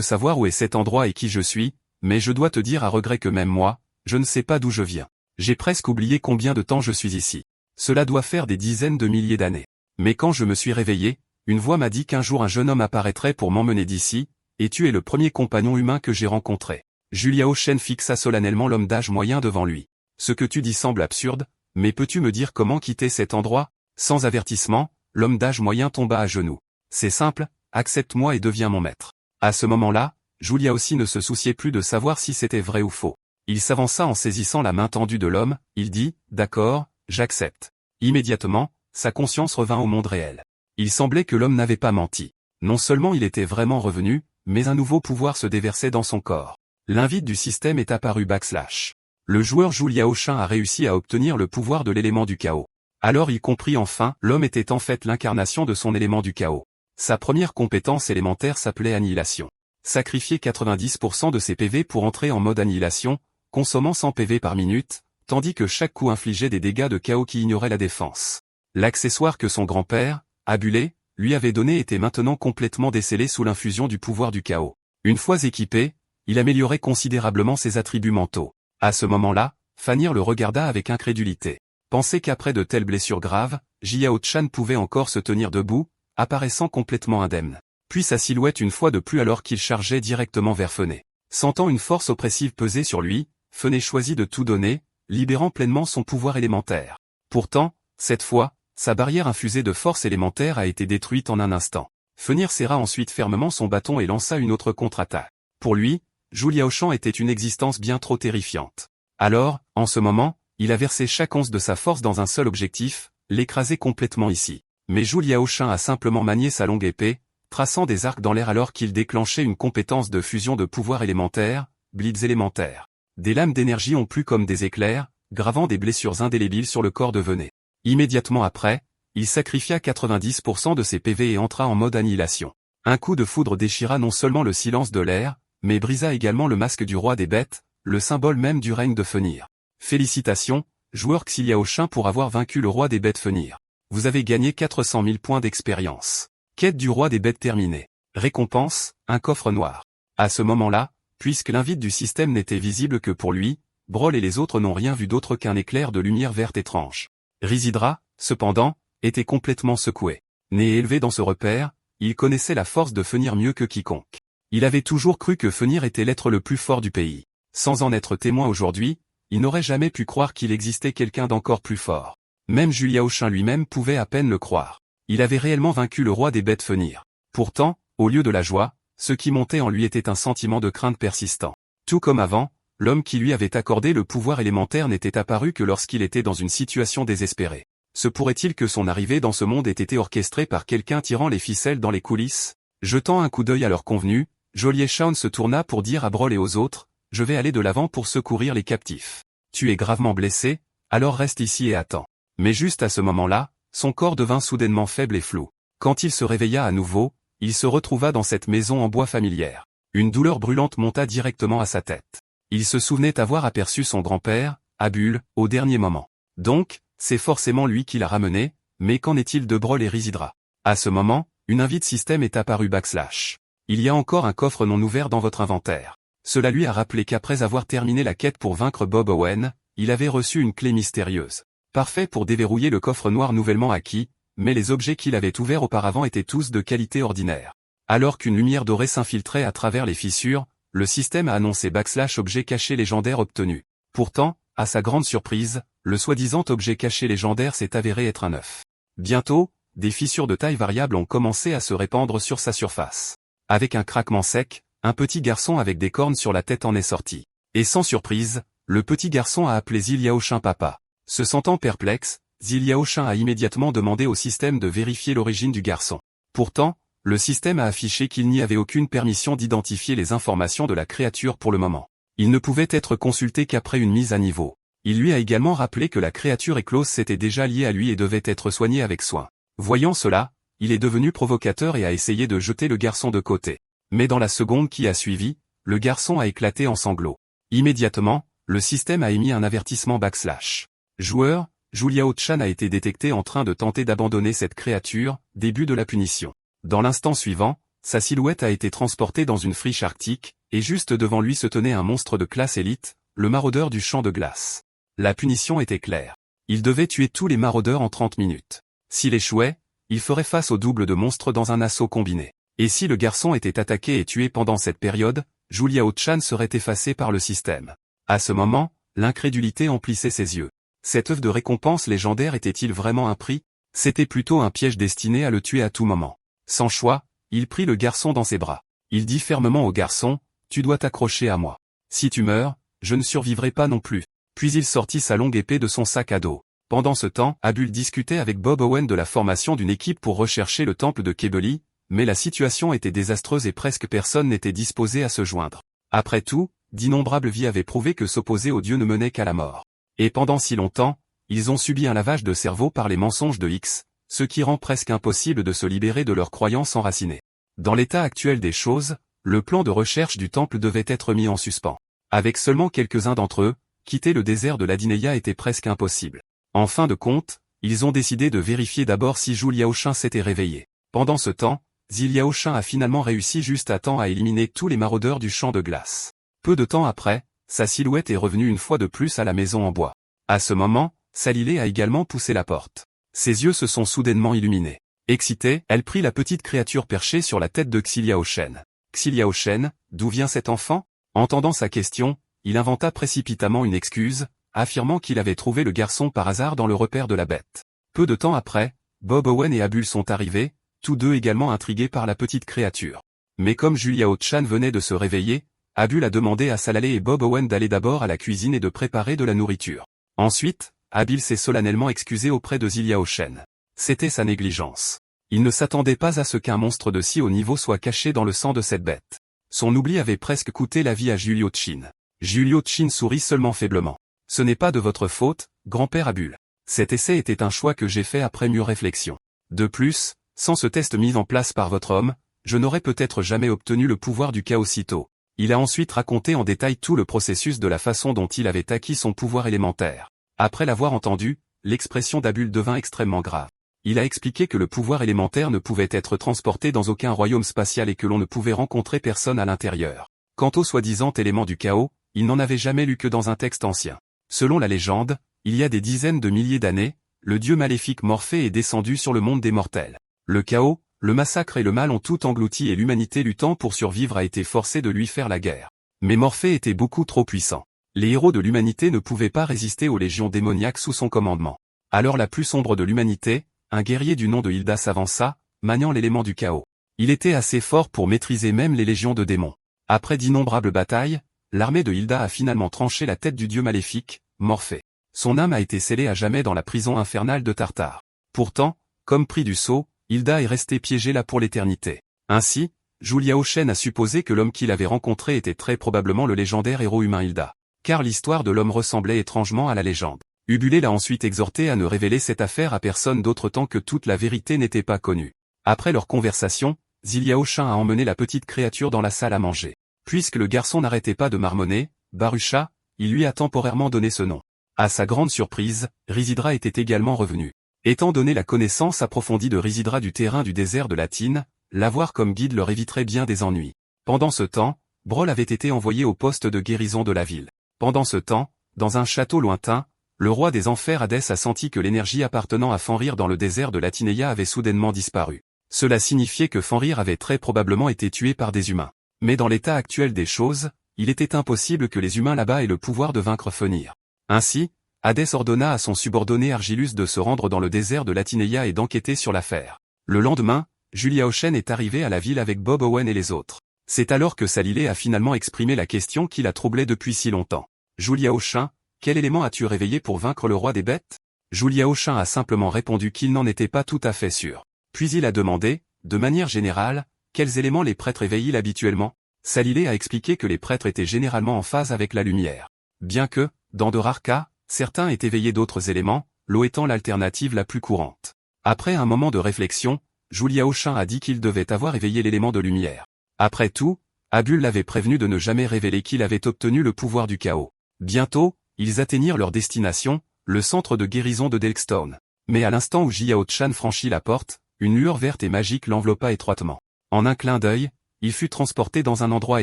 savoir où est cet endroit et qui je suis, mais je dois te dire à regret que même moi, je ne sais pas d'où je viens. J'ai presque oublié combien de temps je suis ici. Cela doit faire des dizaines de milliers d'années. Mais quand je me suis réveillé, une voix m'a dit qu'un jour un jeune homme apparaîtrait pour m'emmener d'ici, et tu es le premier compagnon humain que j'ai rencontré. Julia Oshin fixa solennellement l'homme d'âge moyen devant lui. Ce que tu dis semble absurde, mais peux-tu me dire comment quitter cet endroit? Sans avertissement, l'homme d'âge moyen tomba à genoux. C'est simple, accepte-moi et deviens mon maître. À ce moment-là, Julia aussi ne se souciait plus de savoir si c'était vrai ou faux. Il s'avança en saisissant la main tendue de l'homme, il dit, d'accord, j'accepte. Immédiatement, sa conscience revint au monde réel. Il semblait que l'homme n'avait pas menti. Non seulement il était vraiment revenu, mais un nouveau pouvoir se déversait dans son corps. L'invite du système est apparu /. Le joueur Julia Oshin a réussi à obtenir le pouvoir de l'élément du chaos. Alors il comprit enfin, l'homme était en fait l'incarnation de son élément du chaos. Sa première compétence élémentaire s'appelait Annihilation. Sacrifier 90% de ses PV pour entrer en mode Annihilation, consommant 100 PV par minute, tandis que chaque coup infligeait des dégâts de chaos qui ignoraient la défense. L'accessoire que son grand-père, Abulé, lui avait donné était maintenant complètement décellé sous l'infusion du pouvoir du chaos. Une fois équipé, il améliorait considérablement ses attributs mentaux. À ce moment-là, Fanir le regarda avec incrédulité. Penser qu'après de telles blessures graves, Jiao Chan pouvait encore se tenir debout, apparaissant complètement indemne. Puis sa silhouette une fois de plus alors qu'il chargeait directement vers Fené. Sentant une force oppressive peser sur lui, Fené choisit de tout donner, libérant pleinement son pouvoir élémentaire. Pourtant, cette fois, sa barrière infusée de force élémentaire a été détruite en un instant. Fenir serra ensuite fermement son bâton et lança une autre contre-attaque. Pour lui, Julia Oshin était une existence bien trop terrifiante. Alors, en ce moment, il a versé chaque once de sa force dans un seul objectif, l'écraser complètement ici. Mais Julia Oshin a simplement manié sa longue épée, traçant des arcs dans l'air alors qu'il déclenchait une compétence de fusion de pouvoir élémentaire, blitz élémentaire. Des lames d'énergie ont plu comme des éclairs, gravant des blessures indélébiles sur le corps de Venet. Immédiatement après, il sacrifia 90% de ses PV et entra en mode annihilation. Un coup de foudre déchira non seulement le silence de l'air, mais brisa également le masque du roi des bêtes, le symbole même du règne de Fenir. Félicitations, joueur Xilia Oshin pour avoir vaincu le roi des bêtes Fenir. Vous avez gagné 400 000 points d'expérience. Quête du roi des bêtes terminée. Récompense, un coffre noir. À ce moment-là, puisque l'invite du système n'était visible que pour lui, Brawl et les autres n'ont rien vu d'autre qu'un éclair de lumière verte étrange. Rizidra, cependant, était complètement secoué. Né et élevé dans ce repère, il connaissait la force de Fenir mieux que quiconque. Il avait toujours cru que Fenir était l'être le plus fort du pays. Sans en être témoin aujourd'hui, il n'aurait jamais pu croire qu'il existait quelqu'un d'encore plus fort. Même Julia Oshin lui-même pouvait à peine le croire. Il avait réellement vaincu le roi des bêtes Fenir. Pourtant, au lieu de la joie, ce qui montait en lui était un sentiment de crainte persistant. Tout comme avant, l'homme qui lui avait accordé le pouvoir élémentaire n'était apparu que lorsqu'il était dans une situation désespérée. Se pourrait-il que son arrivée dans ce monde ait été orchestrée par quelqu'un tirant les ficelles dans les coulisses? Jetant un coup d'œil à leur convenu, Joliet Shaun se tourna pour dire à Brawl et aux autres, « Je vais aller de l'avant pour secourir les captifs. Tu es gravement blessé, alors reste ici et attends. » Mais juste à ce moment-là, son corps devint soudainement faible et flou. Quand il se réveilla à nouveau, il se retrouva dans cette maison en bois familière. Une douleur brûlante monta directement à sa tête. Il se souvenait avoir aperçu son grand-père, Abul, au dernier moment. Donc, c'est forcément lui qui l'a ramené, mais qu'en est-il de Brawl et Rizidra? À ce moment, une invite système est apparue /. Il y a encore un coffre non ouvert dans votre inventaire. Cela lui a rappelé qu'après avoir terminé la quête pour vaincre Bob Owen, il avait reçu une clé mystérieuse. Parfait pour déverrouiller le coffre noir nouvellement acquis, mais les objets qu'il avait ouverts auparavant étaient tous de qualité ordinaire. Alors qu'une lumière dorée s'infiltrait à travers les fissures, le système a annoncé / objet caché légendaire obtenu. Pourtant, à sa grande surprise, le soi-disant objet caché légendaire s'est avéré être un œuf. Bientôt, des fissures de taille variable ont commencé à se répandre sur sa surface. Avec un craquement sec, un petit garçon avec des cornes sur la tête en est sorti. Et sans surprise, le petit garçon a appelé Zilia Oshin papa. Se sentant perplexe, Zilia Oshin a immédiatement demandé au système de vérifier l'origine du garçon. Pourtant, le système a affiché qu'il n'y avait aucune permission d'identifier les informations de la créature pour le moment. Il ne pouvait être consulté qu'après une mise à niveau. Il lui a également rappelé que la créature éclose s'était déjà liée à lui et devait être soignée avec soin. Voyant cela, il est devenu provocateur et a essayé de jeter le garçon de côté. Mais dans la seconde qui a suivi, le garçon a éclaté en sanglots. Immédiatement, le système a émis un avertissement /. Joueur, Juliao Chan a été détecté en train de tenter d'abandonner cette créature, début de la punition. Dans l'instant suivant, sa silhouette a été transportée dans une friche arctique, et juste devant lui se tenait un monstre de classe élite, le maraudeur du champ de glace. La punition était claire. Il devait tuer tous les maraudeurs en 30 minutes. S'il échouait, il ferait face au double de monstres dans un assaut combiné. Et si le garçon était attaqué et tué pendant cette période, Juliao Chan serait effacé par le système. À ce moment, l'incrédulité emplissait ses yeux. Cette œuvre de récompense légendaire était-il vraiment un prix? C'était plutôt un piège destiné à le tuer à tout moment. Sans choix, il prit le garçon dans ses bras. Il dit fermement au garçon, « Tu dois t'accrocher à moi. Si tu meurs, je ne survivrai pas non plus. » Puis il sortit sa longue épée de son sac à dos. Pendant ce temps, Abul discutait avec Bob Owen de la formation d'une équipe pour rechercher le temple de Kebeli, mais la situation était désastreuse et presque personne n'était disposé à se joindre. Après tout, d'innombrables vies avaient prouvé que s'opposer aux dieux ne menait qu'à la mort. Et pendant si longtemps, ils ont subi un lavage de cerveau par les mensonges de X, ce qui rend presque impossible de se libérer de leurs croyances enracinées. Dans l'état actuel des choses, le plan de recherche du temple devait être mis en suspens. Avec seulement quelques-uns d'entre eux, quitter le désert de l'Adineya était presque impossible. En fin de compte, ils ont décidé de vérifier d'abord si Zhu Liaoshin s'était réveillé. Pendant ce temps, Zhi Liaoshin a finalement réussi juste à temps à éliminer tous les maraudeurs du champ de glace. Peu de temps après, sa silhouette est revenue une fois de plus à la maison en bois. À ce moment, Salilé a également poussé la porte. Ses yeux se sont soudainement illuminés. Excitée, elle prit la petite créature perchée sur la tête de Xiaoshen. Xiaoshen, d'où vient cet enfant? Entendant sa question, il inventa précipitamment une excuse, affirmant qu'il avait trouvé le garçon par hasard dans le repère de la bête. Peu de temps après, Bob Owen et Abul sont arrivés, tous deux également intrigués par la petite créature. Mais comme Juliao Chan venait de se réveiller, Abul a demandé à Salalé et Bob Owen d'aller d'abord à la cuisine et de préparer de la nourriture. Ensuite, Abul s'est solennellement excusé auprès de Zhi Liaoshen. C'était sa négligence. Il ne s'attendait pas à ce qu'un monstre de si haut niveau soit caché dans le sang de cette bête. Son oubli avait presque coûté la vie à Julio Chin. Julio Chin sourit seulement faiblement. Ce n'est pas de votre faute, grand-père Abul. Cet essai était un choix que j'ai fait après mûre réflexion. De plus, sans ce test mis en place par votre homme, je n'aurais peut-être jamais obtenu le pouvoir du chaos si tôt. Il a ensuite raconté en détail tout le processus de la façon dont il avait acquis son pouvoir élémentaire. Après l'avoir entendu, l'expression d'Abul devint extrêmement grave. Il a expliqué que le pouvoir élémentaire ne pouvait être transporté dans aucun royaume spatial et que l'on ne pouvait rencontrer personne à l'intérieur. Quant au soi-disant élément du chaos, il n'en avait jamais lu que dans un texte ancien. Selon la légende, il y a des dizaines de milliers d'années, le dieu maléfique Morphée est descendu sur le monde des mortels. Le chaos, le massacre et le mal ont tout englouti et l'humanité luttant pour survivre a été forcée de lui faire la guerre. Mais Morphée était beaucoup trop puissant. Les héros de l'humanité ne pouvaient pas résister aux légions démoniaques sous son commandement. Alors la plus sombre de l'humanité, un guerrier du nom de Hilda s'avança, maniant l'élément du chaos. Il était assez fort pour maîtriser même les légions de démons. Après d'innombrables batailles, l'armée de Hilda a finalement tranché la tête du dieu maléfique, Morphée. Son âme a été scellée à jamais dans la prison infernale de Tartare. Pourtant, comme pris du sceau, Hilda est restée piégée là pour l'éternité. Ainsi, Zhu Liaoshen a supposé que l'homme qu'il avait rencontré était très probablement le légendaire héros humain Hilda. Car l'histoire de l'homme ressemblait étrangement à la légende. Ubulé l'a ensuite exhorté à ne révéler cette affaire à personne d'autre tant que toute la vérité n'était pas connue. Après leur conversation, Zhi Liaoshin a emmené la petite créature dans la salle à manger. Puisque le garçon n'arrêtait pas de marmonner, Barusha, il lui a temporairement donné ce nom. À sa grande surprise, Risidra était également revenu. Étant donné la connaissance approfondie de Risidra du terrain du désert de Latine, l'avoir comme guide leur éviterait bien des ennuis. Pendant ce temps, Brol avait été envoyé au poste de guérison de la ville. Pendant ce temps, dans un château lointain, le roi des enfers Hadès a senti que l'énergie appartenant à Fenrir dans le désert de Latineia avait soudainement disparu. Cela signifiait que Fenrir avait très probablement été tué par des humains. Mais dans l'état actuel des choses, il était impossible que les humains là-bas aient le pouvoir de vaincre Fenrir. Ainsi, Hadès ordonna à son subordonné Argilus de se rendre dans le désert de Latineia et d'enquêter sur l'affaire. Le lendemain, Juliaoshen est arrivé à la ville avec Bob Owen et les autres. C'est alors que Salilé a finalement exprimé la question qui la troublait depuis si longtemps. Juliaoshin, quel élément as-tu réveillé pour vaincre le roi des bêtes? Juliaoshin a simplement répondu qu'il n'en était pas tout à fait sûr. Puis il a demandé, de manière générale, quels éléments les prêtres éveillent habituellement? Salilé a expliqué que les prêtres étaient généralement en phase avec la lumière. Bien que, dans de rares cas, certains aient éveillé d'autres éléments, l'eau étant l'alternative la plus courante. Après un moment de réflexion, Juliaoshin a dit qu'il devait avoir éveillé l'élément de lumière. Après tout, Abul l'avait prévenu de ne jamais révéler qu'il avait obtenu le pouvoir du chaos. Bientôt, ils atteignirent leur destination, le centre de guérison de Delkstone. Mais à l'instant où Xiao Chan franchit la porte, une lueur verte et magique l'enveloppa étroitement. En un clin d'œil, il fut transporté dans un endroit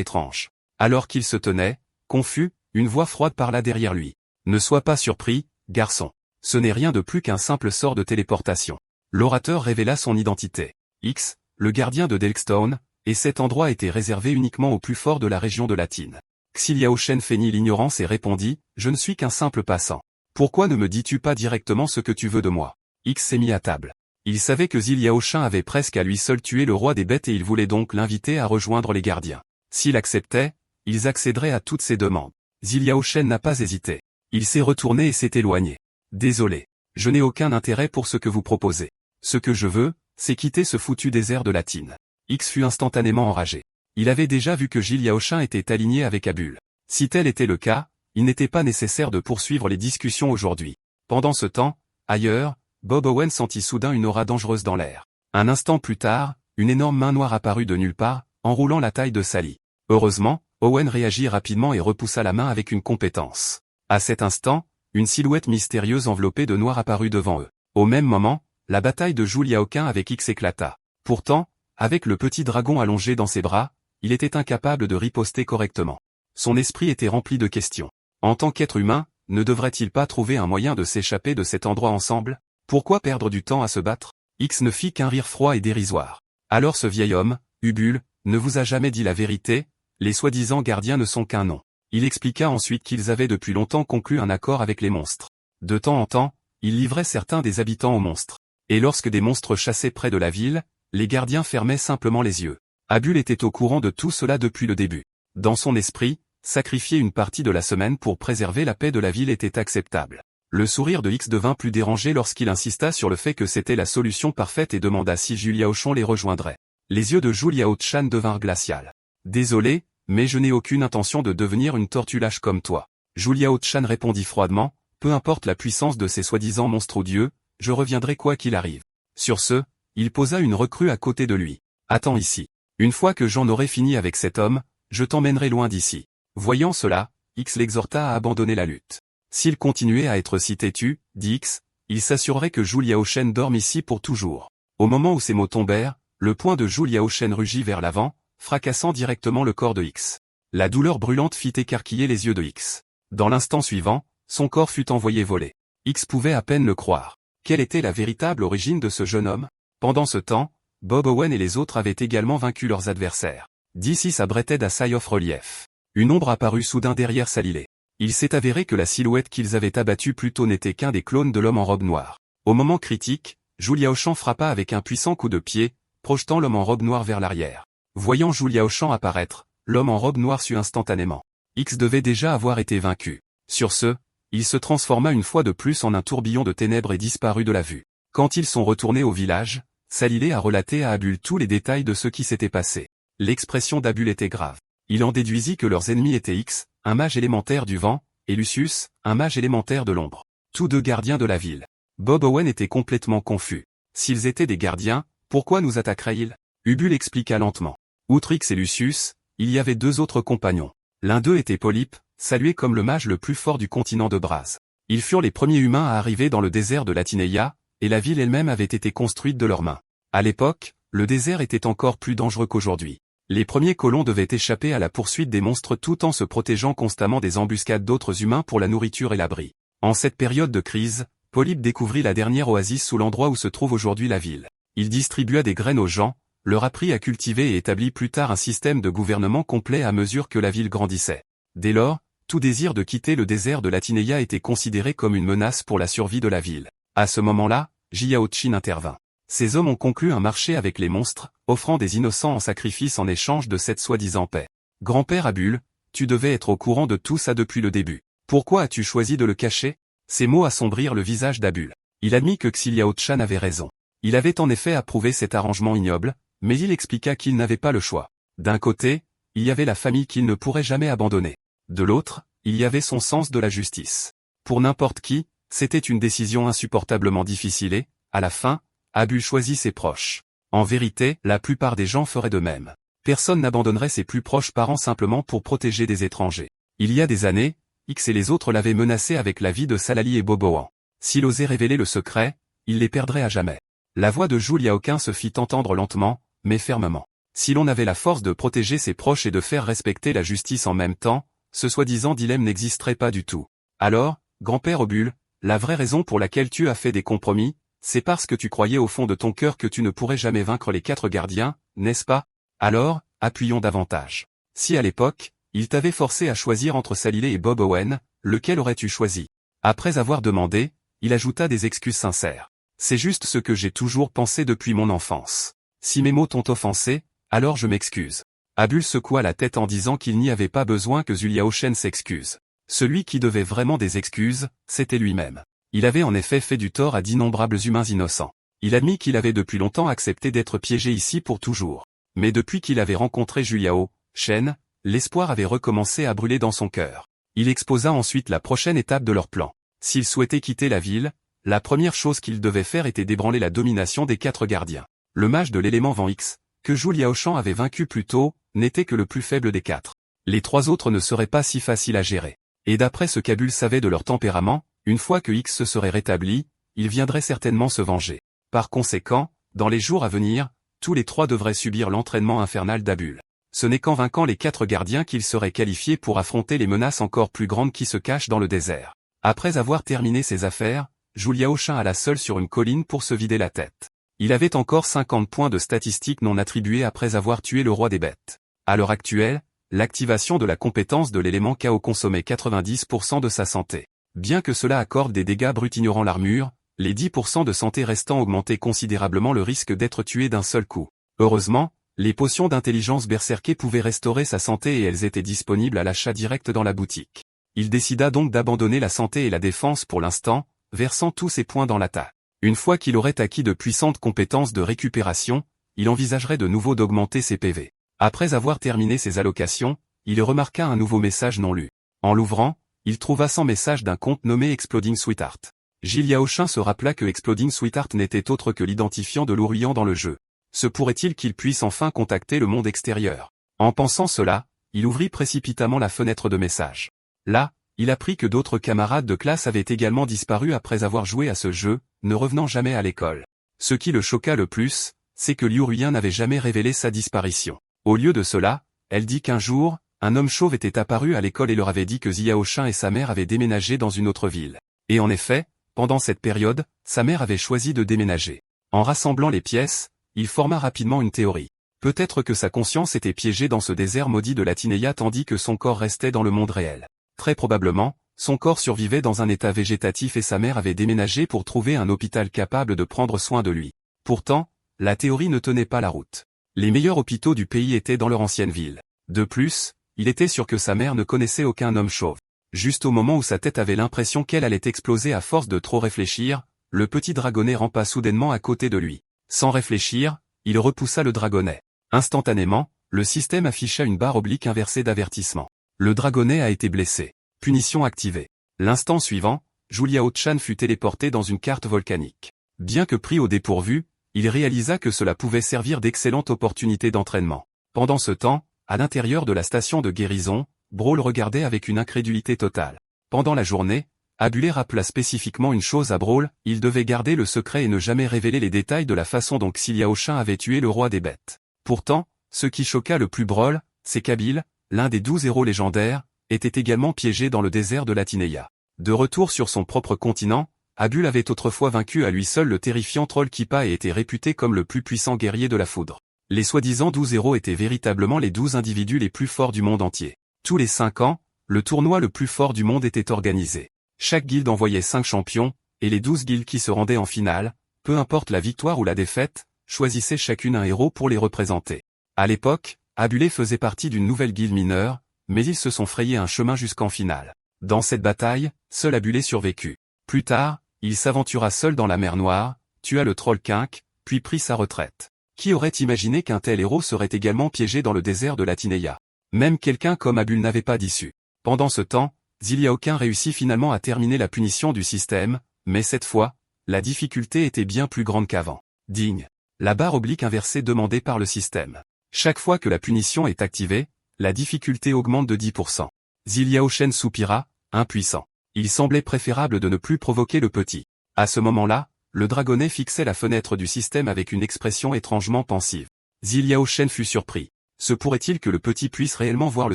étrange. Alors qu'il se tenait, confus, une voix froide parla derrière lui. Ne sois pas surpris, garçon. Ce n'est rien de plus qu'un simple sort de téléportation. L'orateur révéla son identité. X, le gardien de Delkstone, et cet endroit était réservé uniquement aux plus forts de la région de Latine. Xiao Shen feignit l'ignorance et répondit, je ne suis qu'un simple passant. Pourquoi ne me dis-tu pas directement ce que tu veux de moi? X s'est mis à table. Il savait que Xiao Shen avait presque à lui seul tué le roi des bêtes et il voulait donc l'inviter à rejoindre les gardiens. S'il acceptait, ils accéderaient à toutes ses demandes. Xiao Shen n'a pas hésité. Il s'est retourné et s'est éloigné. Désolé. Je n'ai aucun intérêt pour ce que vous proposez. Ce que je veux, c'est quitter ce foutu désert de Latine. X fut instantanément enragé. Il avait déjà vu que Xiao Shen était aligné avec Abul. Si tel était le cas, il n'était pas nécessaire de poursuivre les discussions aujourd'hui. Pendant ce temps, ailleurs, Bob Owen sentit soudain une aura dangereuse dans l'air. Un instant plus tard, une énorme main noire apparut de nulle part, enroulant la taille de Sally. Heureusement, Owen réagit rapidement et repoussa la main avec une compétence. À cet instant, une silhouette mystérieuse enveloppée de noir apparut devant eux. Au même moment, la bataille de Zhu Liaoqin avec X éclata. Pourtant, avec le petit dragon allongé dans ses bras, il était incapable de riposter correctement. Son esprit était rempli de questions. En tant qu'être humain, ne devrait-il pas trouver un moyen de s'échapper de cet endroit ensemble? Pourquoi perdre du temps à se battre? X ne fit qu'un rire froid et dérisoire. Alors ce vieil homme, Ubul, ne vous a jamais dit la vérité, les soi-disant gardiens ne sont qu'un nom. Il expliqua ensuite qu'ils avaient depuis longtemps conclu un accord avec les monstres. De temps en temps, ils livraient certains des habitants aux monstres. Et lorsque des monstres chassaient près de la ville, les gardiens fermaient simplement les yeux. Abul était au courant de tout cela depuis le début. Dans son esprit, sacrifier une partie de la semaine pour préserver la paix de la ville était acceptable. Le sourire de X devint plus dérangé lorsqu'il insista sur le fait que c'était la solution parfaite et demanda si Zhu Liaochon les rejoindrait. Les yeux de Zhu Liaochan devinrent glaciales. Désolé, mais je n'ai aucune intention de devenir une tortue lâche comme toi. Zhu Liaochan répondit froidement, peu importe la puissance de ces soi-disant monstres odieux, je reviendrai quoi qu'il arrive. Sur ce, il posa une recrue à côté de lui. Attends ici. Une fois que j'en aurai fini avec cet homme, je t'emmènerai loin d'ici. Voyant cela, X l'exhorta à abandonner la lutte. S'il continuait à être si têtu, dit X, il s'assurerait que Zhu Liaochen dorme ici pour toujours. Au moment où ces mots tombèrent, le poing de Zhu Liaochen rugit vers l'avant, fracassant directement le corps de X. La douleur brûlante fit écarquiller les yeux de X. Dans l'instant suivant, son corps fut envoyé voler. X pouvait à peine le croire. Quelle était la véritable origine de ce jeune homme? Pendant ce temps, Bob Owen et les autres avaient également vaincu leurs adversaires. D'ici s'abritait à Sai of Relief. Une ombre apparut soudain derrière Salilé. Il s'est avéré que la silhouette qu'ils avaient abattue plus tôt n'était qu'un des clones de l'homme en robe noire. Au moment critique, Zhu Liaochan frappa avec un puissant coup de pied, projetant l'homme en robe noire vers l'arrière. Voyant Zhu Liaochan apparaître, l'homme en robe noire sut instantanément. X devait déjà avoir été vaincu. Sur ce, il se transforma une fois de plus en un tourbillon de ténèbres et disparut de la vue. Quand ils sont retournés au village, Salilé a relaté à Abul tous les détails de ce qui s'était passé. L'expression d'Abul était grave. Il en déduisit que leurs ennemis étaient X, un mage élémentaire du vent, et Lucius, un mage élémentaire de l'ombre. Tous deux gardiens de la ville. Bob Owen était complètement confus. S'ils étaient des gardiens, pourquoi nous attaqueraient-ils? Ubul expliqua lentement. Outre X et Lucius, il y avait deux autres compagnons. L'un d'eux était Polype, salué comme le mage le plus fort du continent de Braz. Ils furent les premiers humains à arriver dans le désert de Latineia, et la ville elle-même avait été construite de leurs mains. À l'époque, le désert était encore plus dangereux qu'aujourd'hui. Les premiers colons devaient échapper à la poursuite des monstres tout en se protégeant constamment des embuscades d'autres humains pour la nourriture et l'abri. En cette période de crise, Polype découvrit la dernière oasis sous l'endroit où se trouve aujourd'hui la ville. Il distribua des graines aux gens, leur apprit à cultiver et établit plus tard un système de gouvernement complet à mesure que la ville grandissait. Dès lors, tout désir de quitter le désert de Latineia était considéré comme une menace pour la survie de la ville. À ce moment-là, Xiao Qin intervint. Ces hommes ont conclu un marché avec les monstres, offrant des innocents en sacrifice en échange de cette soi-disant paix. Grand-père Abul, tu devais être au courant de tout ça depuis le début. Pourquoi as-tu choisi de le cacher? Ces mots assombrirent le visage d'Abul. Il admit que Xiao Chan avait raison. Il avait en effet approuvé cet arrangement ignoble, mais il expliqua qu'il n'avait pas le choix. D'un côté, il y avait la famille qu'il ne pourrait jamais abandonner. De l'autre, il y avait son sens de la justice. Pour n'importe qui, c'était une décision insupportablement difficile et, à la fin, Abul choisit ses proches. En vérité, la plupart des gens feraient de même. Personne n'abandonnerait ses plus proches parents simplement pour protéger des étrangers. Il y a des années, X et les autres l'avaient menacé avec la vie de Salali et Boboan. S'il osait révéler le secret, il les perdrait à jamais. La voix de Julia Aucun se fit entendre lentement, mais fermement. Si l'on avait la force de protéger ses proches et de faire respecter la justice en même temps, ce soi-disant dilemme n'existerait pas du tout. Alors, grand-père Obul, la vraie raison pour laquelle tu as fait des compromis, c'est parce que tu croyais au fond de ton cœur que tu ne pourrais jamais vaincre les 4 gardiens, n'est-ce pas? Alors, appuyons davantage. Si à l'époque, il t'avait forcé à choisir entre Salilé et Bob Owen, lequel aurais-tu choisi? Après avoir demandé, il ajouta des excuses sincères. C'est juste ce que j'ai toujours pensé depuis mon enfance. Si mes mots t'ont offensé, alors je m'excuse. Abul secoua la tête en disant qu'il n'y avait pas besoin que Zulia Shen s'excuse. Celui qui devait vraiment des excuses, c'était lui-même. Il avait en effet fait du tort à d'innombrables humains innocents. Il admit qu'il avait depuis longtemps accepté d'être piégé ici pour toujours. Mais depuis qu'il avait rencontré Julia Shen, l'espoir avait recommencé à brûler dans son cœur. Il exposa ensuite la prochaine étape de leur plan. S'il souhaitait quitter la ville, la première chose qu'il devait faire était d'ébranler la domination des 4 gardiens. Le mage de l'élément vent X, que Julia Shen avait vaincu plus tôt, n'était que le plus faible des 4. Les 3 autres ne seraient pas si faciles à gérer. Et d'après ce qu'Abul savait de leur tempérament, une fois que X se serait rétabli, il viendrait certainement se venger. Par conséquent, dans les jours à venir, tous les 3 devraient subir l'entraînement infernal d'Abul. Ce n'est qu'en vainquant les 4 gardiens qu'ils seraient qualifiés pour affronter les menaces encore plus grandes qui se cachent dans le désert. Après avoir terminé ses affaires, Julia Shen alla seul sur une colline pour se vider la tête. Il avait encore 50 points de statistiques non attribués après avoir tué le roi des bêtes. À l'heure actuelle, l'activation de la compétence de l'élément KO consommait 90% de sa santé. Bien que cela accorde des dégâts bruts ignorant l'armure, les 10% de santé restant augmentaient considérablement le risque d'être tué d'un seul coup. Heureusement, les potions d'intelligence berserkée pouvaient restaurer sa santé et elles étaient disponibles à l'achat direct dans la boutique. Il décida donc d'abandonner la santé et la défense pour l'instant, versant tous ses points dans l'attaque. Une fois qu'il aurait acquis de puissantes compétences de récupération, il envisagerait de nouveau d'augmenter ses PV. Après avoir terminé ses allocations, il remarqua un nouveau message non lu. En l'ouvrant, il trouva 100 messages d'un compte nommé Exploding Sweetheart. Julia Shen se rappela que Exploding Sweetheart n'était autre que l'identifiant de l'Ouruyant dans le jeu. Se pourrait-il qu'il puisse enfin contacter le monde extérieur? En pensant cela, il ouvrit précipitamment la fenêtre de messages. Là, il apprit que d'autres camarades de classe avaient également disparu après avoir joué à ce jeu, ne revenant jamais à l'école. Ce qui le choqua le plus, c'est que Liu n'avait jamais révélé sa disparition. Au lieu de cela, elle dit qu'un jour, un homme chauve était apparu à l'école et leur avait dit que Xiao Shen et sa mère avaient déménagé dans une autre ville. Et en effet, pendant cette période, sa mère avait choisi de déménager. En rassemblant les pièces, il forma rapidement une théorie. Peut-être que sa conscience était piégée dans ce désert maudit de la Tineia tandis que son corps restait dans le monde réel. Très probablement, son corps survivait dans un état végétatif et sa mère avait déménagé pour trouver un hôpital capable de prendre soin de lui. Pourtant, la théorie ne tenait pas la route. Les meilleurs hôpitaux du pays étaient dans leur ancienne ville. De plus, il était sûr que sa mère ne connaissait aucun homme chauve. Juste au moment où sa tête avait l'impression qu'elle allait exploser à force de trop réfléchir, le petit dragonnet rampa soudainement à côté de lui. Sans réfléchir, il repoussa le dragonnet. Instantanément, le système afficha une barre oblique inversée d'avertissement. Le dragonnet a été blessé. Punition activée. L'instant suivant, Julia Shen fut téléporté dans une carte volcanique. Bien que pris au dépourvu, il réalisa que cela pouvait servir d'excellente opportunité d'entraînement. Pendant ce temps, à l'intérieur de la station de guérison, Brawl regardait avec une incrédulité totale. Pendant la journée, Abulé rappela spécifiquement une chose à Brawl, il devait garder le secret et ne jamais révéler les détails de la façon dont Xiao Shen avait tué le roi des bêtes. Pourtant, ce qui choqua le plus Brawl, c'est qu'Abil, l'un des 12 héros légendaires, était également piégé dans le désert de la Tineia. De retour sur son propre continent, Abul avait autrefois vaincu à lui seul le terrifiant troll Kippa et était réputé comme le plus puissant guerrier de la foudre. Les soi-disant 12 héros étaient véritablement les 12 individus les plus forts du monde entier. Tous les 5 ans, le tournoi le plus fort du monde était organisé. Chaque guilde envoyait 5 champions, et les 12 guildes qui se rendaient en finale, peu importe la victoire ou la défaite, choisissaient chacune un héros pour les représenter. À l'époque, Abulé faisait partie d'une nouvelle guilde mineure, mais ils se sont frayés un chemin jusqu'en finale. Dans cette bataille, seul Abulé survécut. Plus tard, il s'aventura seul dans la mer Noire, tua le troll Quinque, puis prit sa retraite. Qui aurait imaginé qu'un tel héros serait également piégé dans le désert de la Tineia? Même quelqu'un comme Abul n'avait pas d'issue. Pendant ce temps, Ziliaokin réussit finalement à terminer la punition du système, mais cette fois, la difficulté était bien plus grande qu'avant. Digne. La barre oblique inversée demandée par le système. Chaque fois que la punition est activée, la difficulté augmente de 10%. Zilia Shen soupira, impuissant. Il semblait préférable de ne plus provoquer le petit. À ce moment-là, le dragonnet fixait la fenêtre du système avec une expression étrangement pensive. Zilia Shen fut surpris. Se pourrait-il que le petit puisse réellement voir le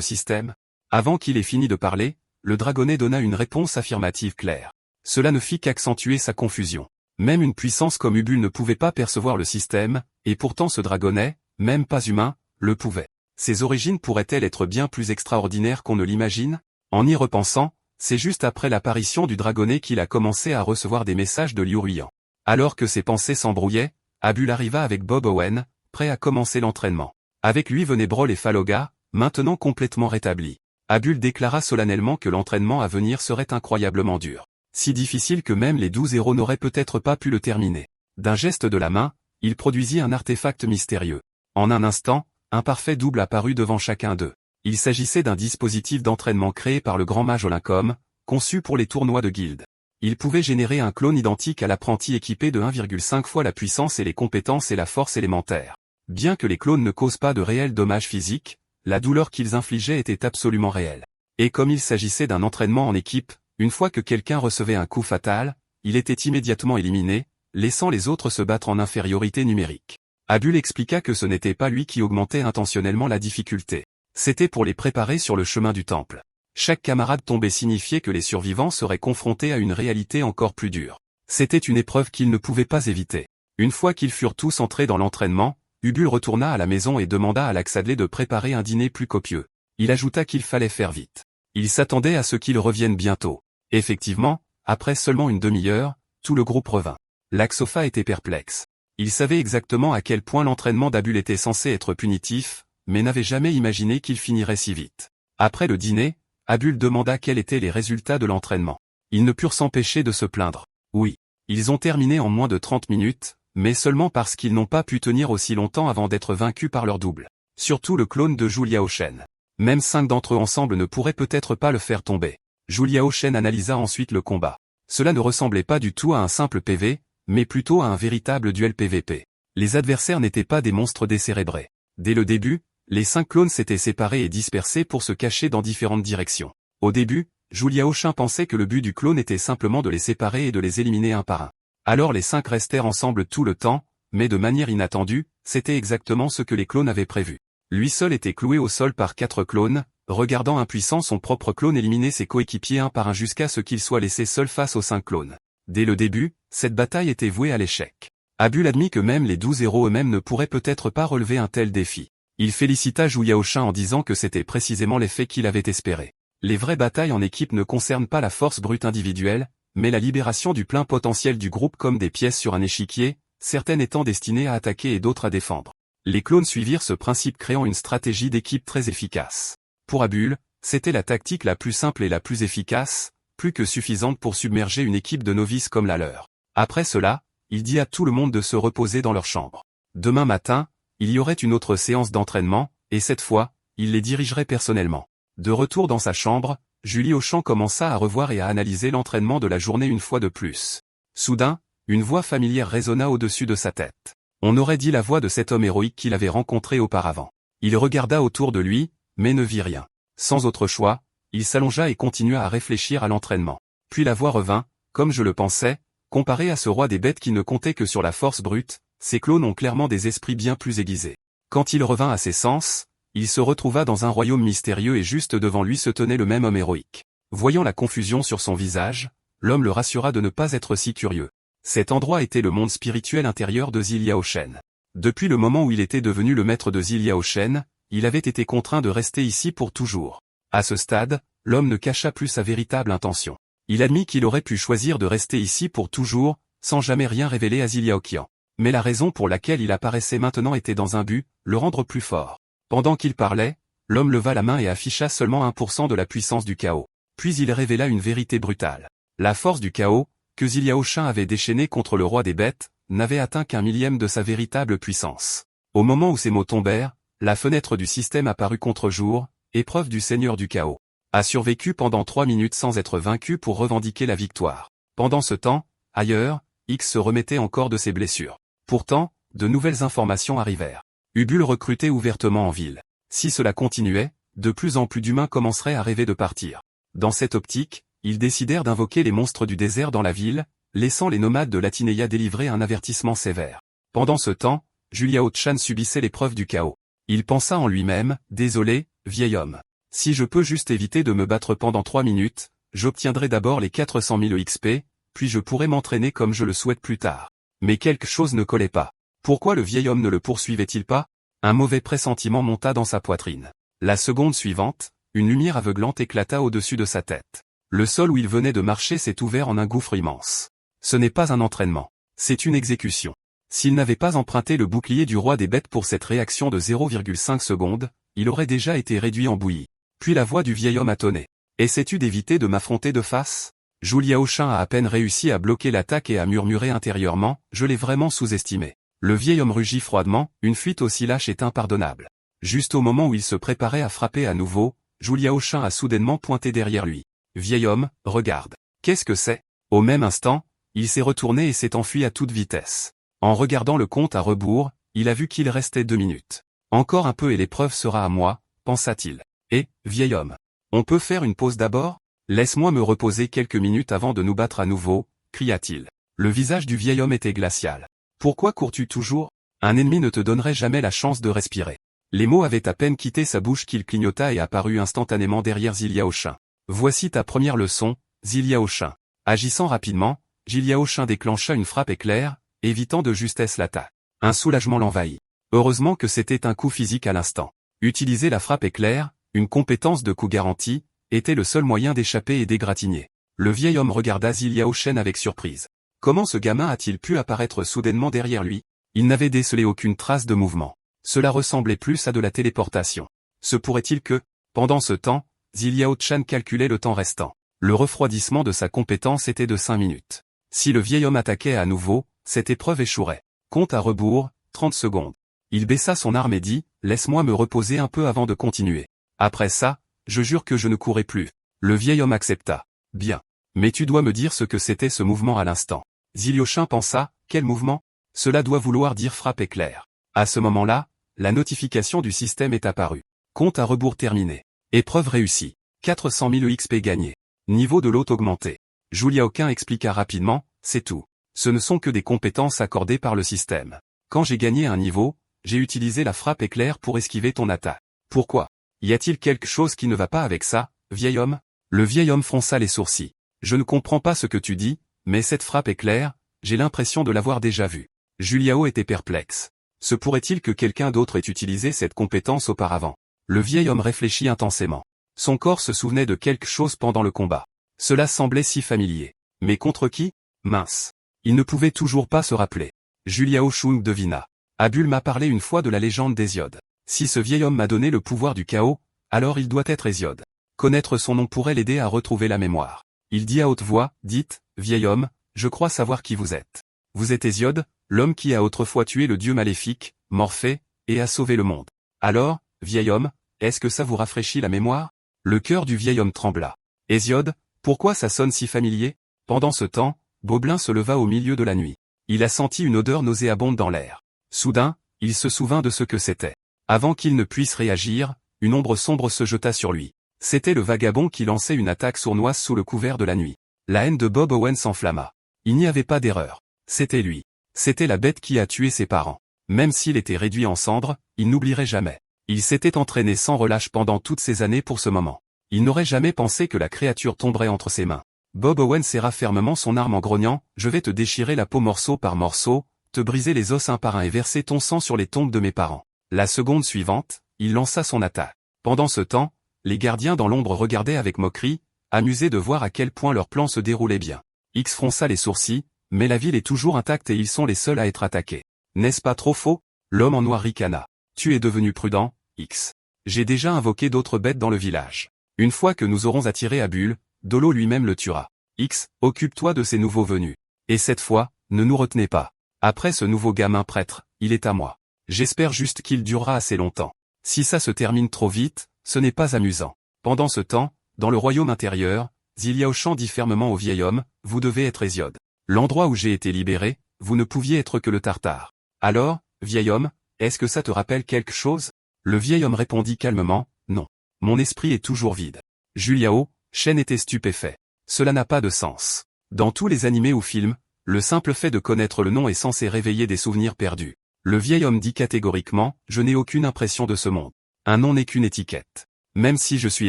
système? Avant qu'il ait fini de parler, le dragonnet donna une réponse affirmative claire. Cela ne fit qu'accentuer sa confusion. Même une puissance comme Ubul ne pouvait pas percevoir le système, et pourtant ce dragonnet, même pas humain, le pouvait. Ses origines pourraient-elles être bien plus extraordinaires qu'on ne l'imagine? En y repensant, c'est juste après l'apparition du dragonnet qu'il a commencé à recevoir des messages de Liu Ruiyan. Alors que ses pensées s'embrouillaient, Abul arriva avec Bob Owen, prêt à commencer l'entraînement. Avec lui venait Brawl et Faloga, maintenant complètement rétablis. Abul déclara solennellement que l'entraînement à venir serait incroyablement dur. Si difficile que même les 12 héros n'auraient peut-être pas pu le terminer. D'un geste de la main, il produisit un artefact mystérieux. En un instant, un parfait double apparut devant chacun d'eux. Il s'agissait d'un dispositif d'entraînement créé par le grand mage Olincom, conçu pour les tournois de guilde. Il pouvait générer un clone identique à l'apprenti équipé de 1,5 fois la puissance et les compétences et la force élémentaires. Bien que les clones ne causent pas de réels dommages physiques, la douleur qu'ils infligeaient était absolument réelle. Et comme il s'agissait d'un entraînement en équipe, une fois que quelqu'un recevait un coup fatal, il était immédiatement éliminé, laissant les autres se battre en infériorité numérique. Abul expliqua que ce n'était pas lui qui augmentait intentionnellement la difficulté. C'était pour les préparer sur le chemin du temple. Chaque camarade tombé signifiait que les survivants seraient confrontés à une réalité encore plus dure. C'était une épreuve qu'ils ne pouvaient pas éviter. Une fois qu'ils furent tous entrés dans l'entraînement, Ubul retourna à la maison et demanda à l'Axadley de préparer un dîner plus copieux. Il ajouta qu'il fallait faire vite. Il s'attendait à ce qu'il revienne bientôt. Effectivement, après seulement une demi-heure, tout le groupe revint. L'Axofa était perplexe. Il savait exactement à quel point l'entraînement d'Abul était censé être punitif, mais n'avait jamais imaginé qu'il finirait si vite. Après le dîner, Abul demanda quels étaient les résultats de l'entraînement. Ils ne purent s'empêcher de se plaindre. Oui, ils ont terminé en moins de 30 minutes, mais seulement parce qu'ils n'ont pas pu tenir aussi longtemps avant d'être vaincus par leur double. Surtout le clone de Julia Shen. Même 5 d'entre eux ensemble ne pourraient peut-être pas le faire tomber. Julia Shen analysa ensuite le combat. Cela ne ressemblait pas du tout à un simple PV, mais plutôt à un véritable duel PVP. Les adversaires n'étaient pas des monstres décérébrés. Dès le début, les 5 clones s'étaient séparés et dispersés pour se cacher dans différentes directions. Au début, Julia Shen pensait que le but du clone était simplement de les séparer et de les éliminer un par un. Alors les 5 restèrent ensemble tout le temps, mais de manière inattendue, c'était exactement ce que les clones avaient prévu. Lui seul était cloué au sol par 4 clones, regardant impuissant son propre clone éliminer ses coéquipiers un par un jusqu'à ce qu'il soit laissé seul face aux 5 clones. Dès le début, cette bataille était vouée à l'échec. Abul admit que même les 12 héros eux-mêmes ne pourraient peut-être pas relever un tel défi. Il félicita Julia Shen en disant que c'était précisément l'effet qu'il avait espéré. Les vraies batailles en équipe ne concernent pas la force brute individuelle, mais la libération du plein potentiel du groupe comme des pièces sur un échiquier, certaines étant destinées à attaquer et d'autres à défendre. Les clones suivirent ce principe créant une stratégie d'équipe très efficace. Pour Abul, c'était la tactique la plus simple et la plus efficace, plus que suffisante pour submerger une équipe de novices comme la leur. Après cela, il dit à tout le monde de se reposer dans leur chambre. Demain matin, il y aurait une autre séance d'entraînement, et cette fois, il les dirigerait personnellement. De retour dans sa chambre, Julie Auchan commença à revoir et à analyser l'entraînement de la journée une fois de plus. Soudain, une voix familière résonna au-dessus de sa tête. On aurait dit la voix de cet homme héroïque qu'il avait rencontré auparavant. Il regarda autour de lui, mais ne vit rien. Sans autre choix, il s'allongea et continua à réfléchir à l'entraînement. Puis la voix revint, comme je le pensais, comparé à ce roi des bêtes qui ne comptait que sur la force brute, ces clones ont clairement des esprits bien plus aiguisés. Quand il revint à ses sens, il se retrouva dans un royaume mystérieux et juste devant lui se tenait le même homme héroïque. Voyant la confusion sur son visage, l'homme le rassura de ne pas être si curieux. Cet endroit était le monde spirituel intérieur de Zilia Shen. Depuis le moment où il était devenu le maître de Zilia Shen, il avait été contraint de rester ici pour toujours. À ce stade, l'homme ne cacha plus sa véritable intention. Il admit qu'il aurait pu choisir de rester ici pour toujours, sans jamais rien révéler à Zilia Okian. Mais la raison pour laquelle il apparaissait maintenant était dans un but, le rendre plus fort. Pendant qu'il parlait, l'homme leva la main et afficha seulement 1% de la puissance du chaos. Puis il révéla une vérité brutale. La force du chaos, que Zilia Shen avait déchaînée contre le roi des bêtes, n'avait atteint qu'un millième de sa véritable puissance. Au moment où ces mots tombèrent, la fenêtre du système apparut contre-jour, épreuve du seigneur du chaos. A survécu pendant 3 minutes sans être vaincu pour revendiquer la victoire. Pendant ce temps, ailleurs, X se remettait encore de ses blessures. Pourtant, de nouvelles informations arrivèrent. Ubul recrutait ouvertement en ville. Si cela continuait, de plus en plus d'humains commenceraient à rêver de partir. Dans cette optique, ils décidèrent d'invoquer les monstres du désert dans la ville, laissant les nomades de Latineia délivrer un avertissement sévère. Pendant ce temps, Juliao Chan subissait l'épreuve du chaos. Il pensa en lui-même, « Désolé, vieil homme. Si je peux juste éviter de me battre pendant 3 minutes, j'obtiendrai d'abord les 400 000 XP, puis je pourrai m'entraîner comme je le souhaite plus tard. » Mais quelque chose ne collait pas. Pourquoi le vieil homme ne le poursuivait-il pas? Un mauvais pressentiment monta dans sa poitrine. La seconde suivante, une lumière aveuglante éclata au-dessus de sa tête. Le sol où il venait de marcher s'est ouvert en un gouffre immense. Ce n'est pas un entraînement. C'est une exécution. S'il n'avait pas emprunté le bouclier du roi des bêtes pour cette réaction de 0,5 secondes, il aurait déjà été réduit en bouillie. Puis la voix du vieil homme a tonné. « Essaies-tu d'éviter de m'affronter de face ?» Juliao Chan a à peine réussi à bloquer l'attaque et a murmuré intérieurement, « Je l'ai vraiment sous-estimé. » Le vieil homme rugit froidement, une fuite aussi lâche est impardonnable. Juste au moment où il se préparait à frapper à nouveau, Juliao Chan a soudainement pointé derrière lui. « Vieil homme, regarde. Qu'est-ce que c'est ?» Au même instant, il s'est retourné et s'est enfui à toute vitesse. En regardant le compte à rebours, il a vu qu'il restait 2 minutes. « Encore un peu et l'épreuve sera à moi, pensa-t-il. Et, vieil homme, on peut faire une pause d'abord? Laisse-moi me reposer quelques minutes avant de nous battre à nouveau, cria-t-il. Le visage du vieil homme était glacial. Pourquoi cours-tu toujours? Un ennemi ne te donnerait jamais la chance de respirer. Les mots avaient à peine quitté sa bouche qu'il clignota et apparut instantanément derrière Ziliao Chan. Voici ta première leçon, Ziliao Chan. Agissant rapidement, Ziliao Chan déclencha une frappe éclair, évitant de justesse l'attaque. Un soulagement l'envahit. Heureusement que c'était un coup physique à l'instant. Utiliser la frappe éclair, une compétence de coup garantie, était le seul moyen d'échapper et d'égratigner. Le vieil homme regarda Ziliao Chan avec surprise. Comment ce gamin a-t-il pu apparaître soudainement derrière lui? Il n'avait décelé aucune trace de mouvement. Cela ressemblait plus à de la téléportation. Se pourrait-il que, pendant ce temps, Ziliao Chan calculait le temps restant. Le refroidissement de sa compétence était de 5 minutes. Si le vieil homme attaquait à nouveau, cette épreuve échouerait. Compte à rebours, 30 secondes. Il baissa son arme et dit, « Laisse-moi me reposer un peu avant de continuer. Après ça, je jure que je ne courrai plus. » Le vieil homme accepta. « Bien. Mais tu dois me dire ce que c'était ce mouvement à l'instant. » Ziliao Chan pensa, « Quel mouvement? Cela doit vouloir dire frappe éclair. » À ce moment-là, la notification du système est apparue. Compte à rebours terminé. Épreuve réussie. 400 000 XP gagnés. Niveau de l'hôte augmenté. Juliao Chan expliqua rapidement, « C'est tout. Ce ne sont que des compétences accordées par le système. Quand j'ai gagné un niveau, j'ai utilisé la frappe éclair pour esquiver ton attaque. Pourquoi? Y a-t-il quelque chose qui ne va pas avec ça, vieil homme? » Le vieil homme fronça les sourcils. « Je ne comprends pas ce que tu dis, mais cette frappe éclair, j'ai l'impression de l'avoir déjà vue. » Juliao était perplexe. Se pourrait-il que quelqu'un d'autre ait utilisé cette compétence auparavant? Le vieil homme réfléchit intensément. Son corps se souvenait de quelque chose pendant le combat. Cela semblait si familier. Mais contre qui? Mince. Il ne pouvait toujours pas se rappeler. Juliao Chung devina. Abul m'a parlé une fois de la légende d'Hésiode. Si ce vieil homme m'a donné le pouvoir du chaos, alors il doit être Hésiode. Connaître son nom pourrait l'aider à retrouver la mémoire. Il dit à haute voix, « Dites, vieil homme, je crois savoir qui vous êtes. Vous êtes Hésiode, l'homme qui a autrefois tué le dieu maléfique, Morphée, et a sauvé le monde. Alors, vieil homme, est-ce que ça vous rafraîchit la mémoire ?» Le cœur du vieil homme trembla. Hésiode, pourquoi ça sonne si familier? Pendant ce temps, Boblin se leva au milieu de la nuit. Il a senti une odeur nauséabonde dans l'air. Soudain, il se souvint de ce que c'était. Avant qu'il ne puisse réagir, une ombre sombre se jeta sur lui. C'était le vagabond qui lançait une attaque sournoise sous le couvert de la nuit. La haine de Bob Owen s'enflamma. Il n'y avait pas d'erreur. C'était lui. C'était la bête qui a tué ses parents. Même s'il était réduit en cendres, il n'oublierait jamais. Il s'était entraîné sans relâche pendant toutes ces années pour ce moment. Il n'aurait jamais pensé que la créature tomberait entre ses mains. Bob Owen serra fermement son arme en grognant, « Je vais te déchirer la peau morceau par morceau, te briser les os un par un et verser ton sang sur les tombes de mes parents. » La seconde suivante, il lança son attaque. Pendant ce temps, les gardiens dans l'ombre regardaient avec moquerie, amusés de voir à quel point leur plan se déroulait bien. X fronça les sourcils, mais la ville est toujours intacte et ils sont les seuls à être attaqués. N'est-ce pas trop faux? L'homme en noir ricana. Tu es devenu prudent, X. J'ai déjà invoqué d'autres bêtes dans le village. Une fois que nous aurons attiré Abul, Dolo lui-même le tuera. X, occupe-toi de ces nouveaux venus. Et cette fois, ne nous retenez pas. Après ce nouveau gamin prêtre, il est à moi. J'espère juste qu'il durera assez longtemps. Si ça se termine trop vite, ce n'est pas amusant. Pendant ce temps, dans le royaume intérieur, Ziliao Chan dit fermement au vieil homme, « Vous devez être Hésiode. L'endroit où j'ai été libéré, vous ne pouviez être que le Tartare. Alors, vieil homme, Est-ce que ça te rappelle quelque chose? Le vieil homme répondit calmement, non. Mon esprit est toujours vide. Juliao, Shen était stupéfait. Cela n'a pas de sens. Dans tous les animés ou films, le simple fait de connaître le nom est censé réveiller des souvenirs perdus. Le vieil homme dit catégoriquement, je n'ai aucune impression de ce monde. Un nom n'est qu'une étiquette. Même si je suis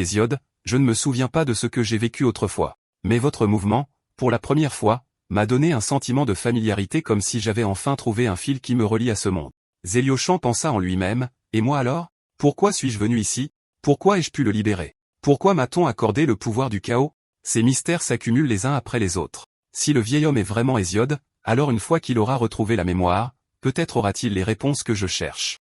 Hésiode, je ne me souviens pas de ce que j'ai vécu autrefois. Mais votre mouvement, pour la première fois, m'a donné un sentiment de familiarité comme si j'avais enfin trouvé un fil qui me relie à ce monde. Zéliochan pensa en lui-même, et moi alors? Pourquoi suis-je venu ici? Pourquoi ai-je pu le libérer? Pourquoi m'a-t-on accordé le pouvoir du chaos? Ces mystères s'accumulent les uns après les autres. Si le vieil homme est vraiment Hésiode, alors une fois qu'il aura retrouvé la mémoire, peut-être aura-t-il les réponses que je cherche.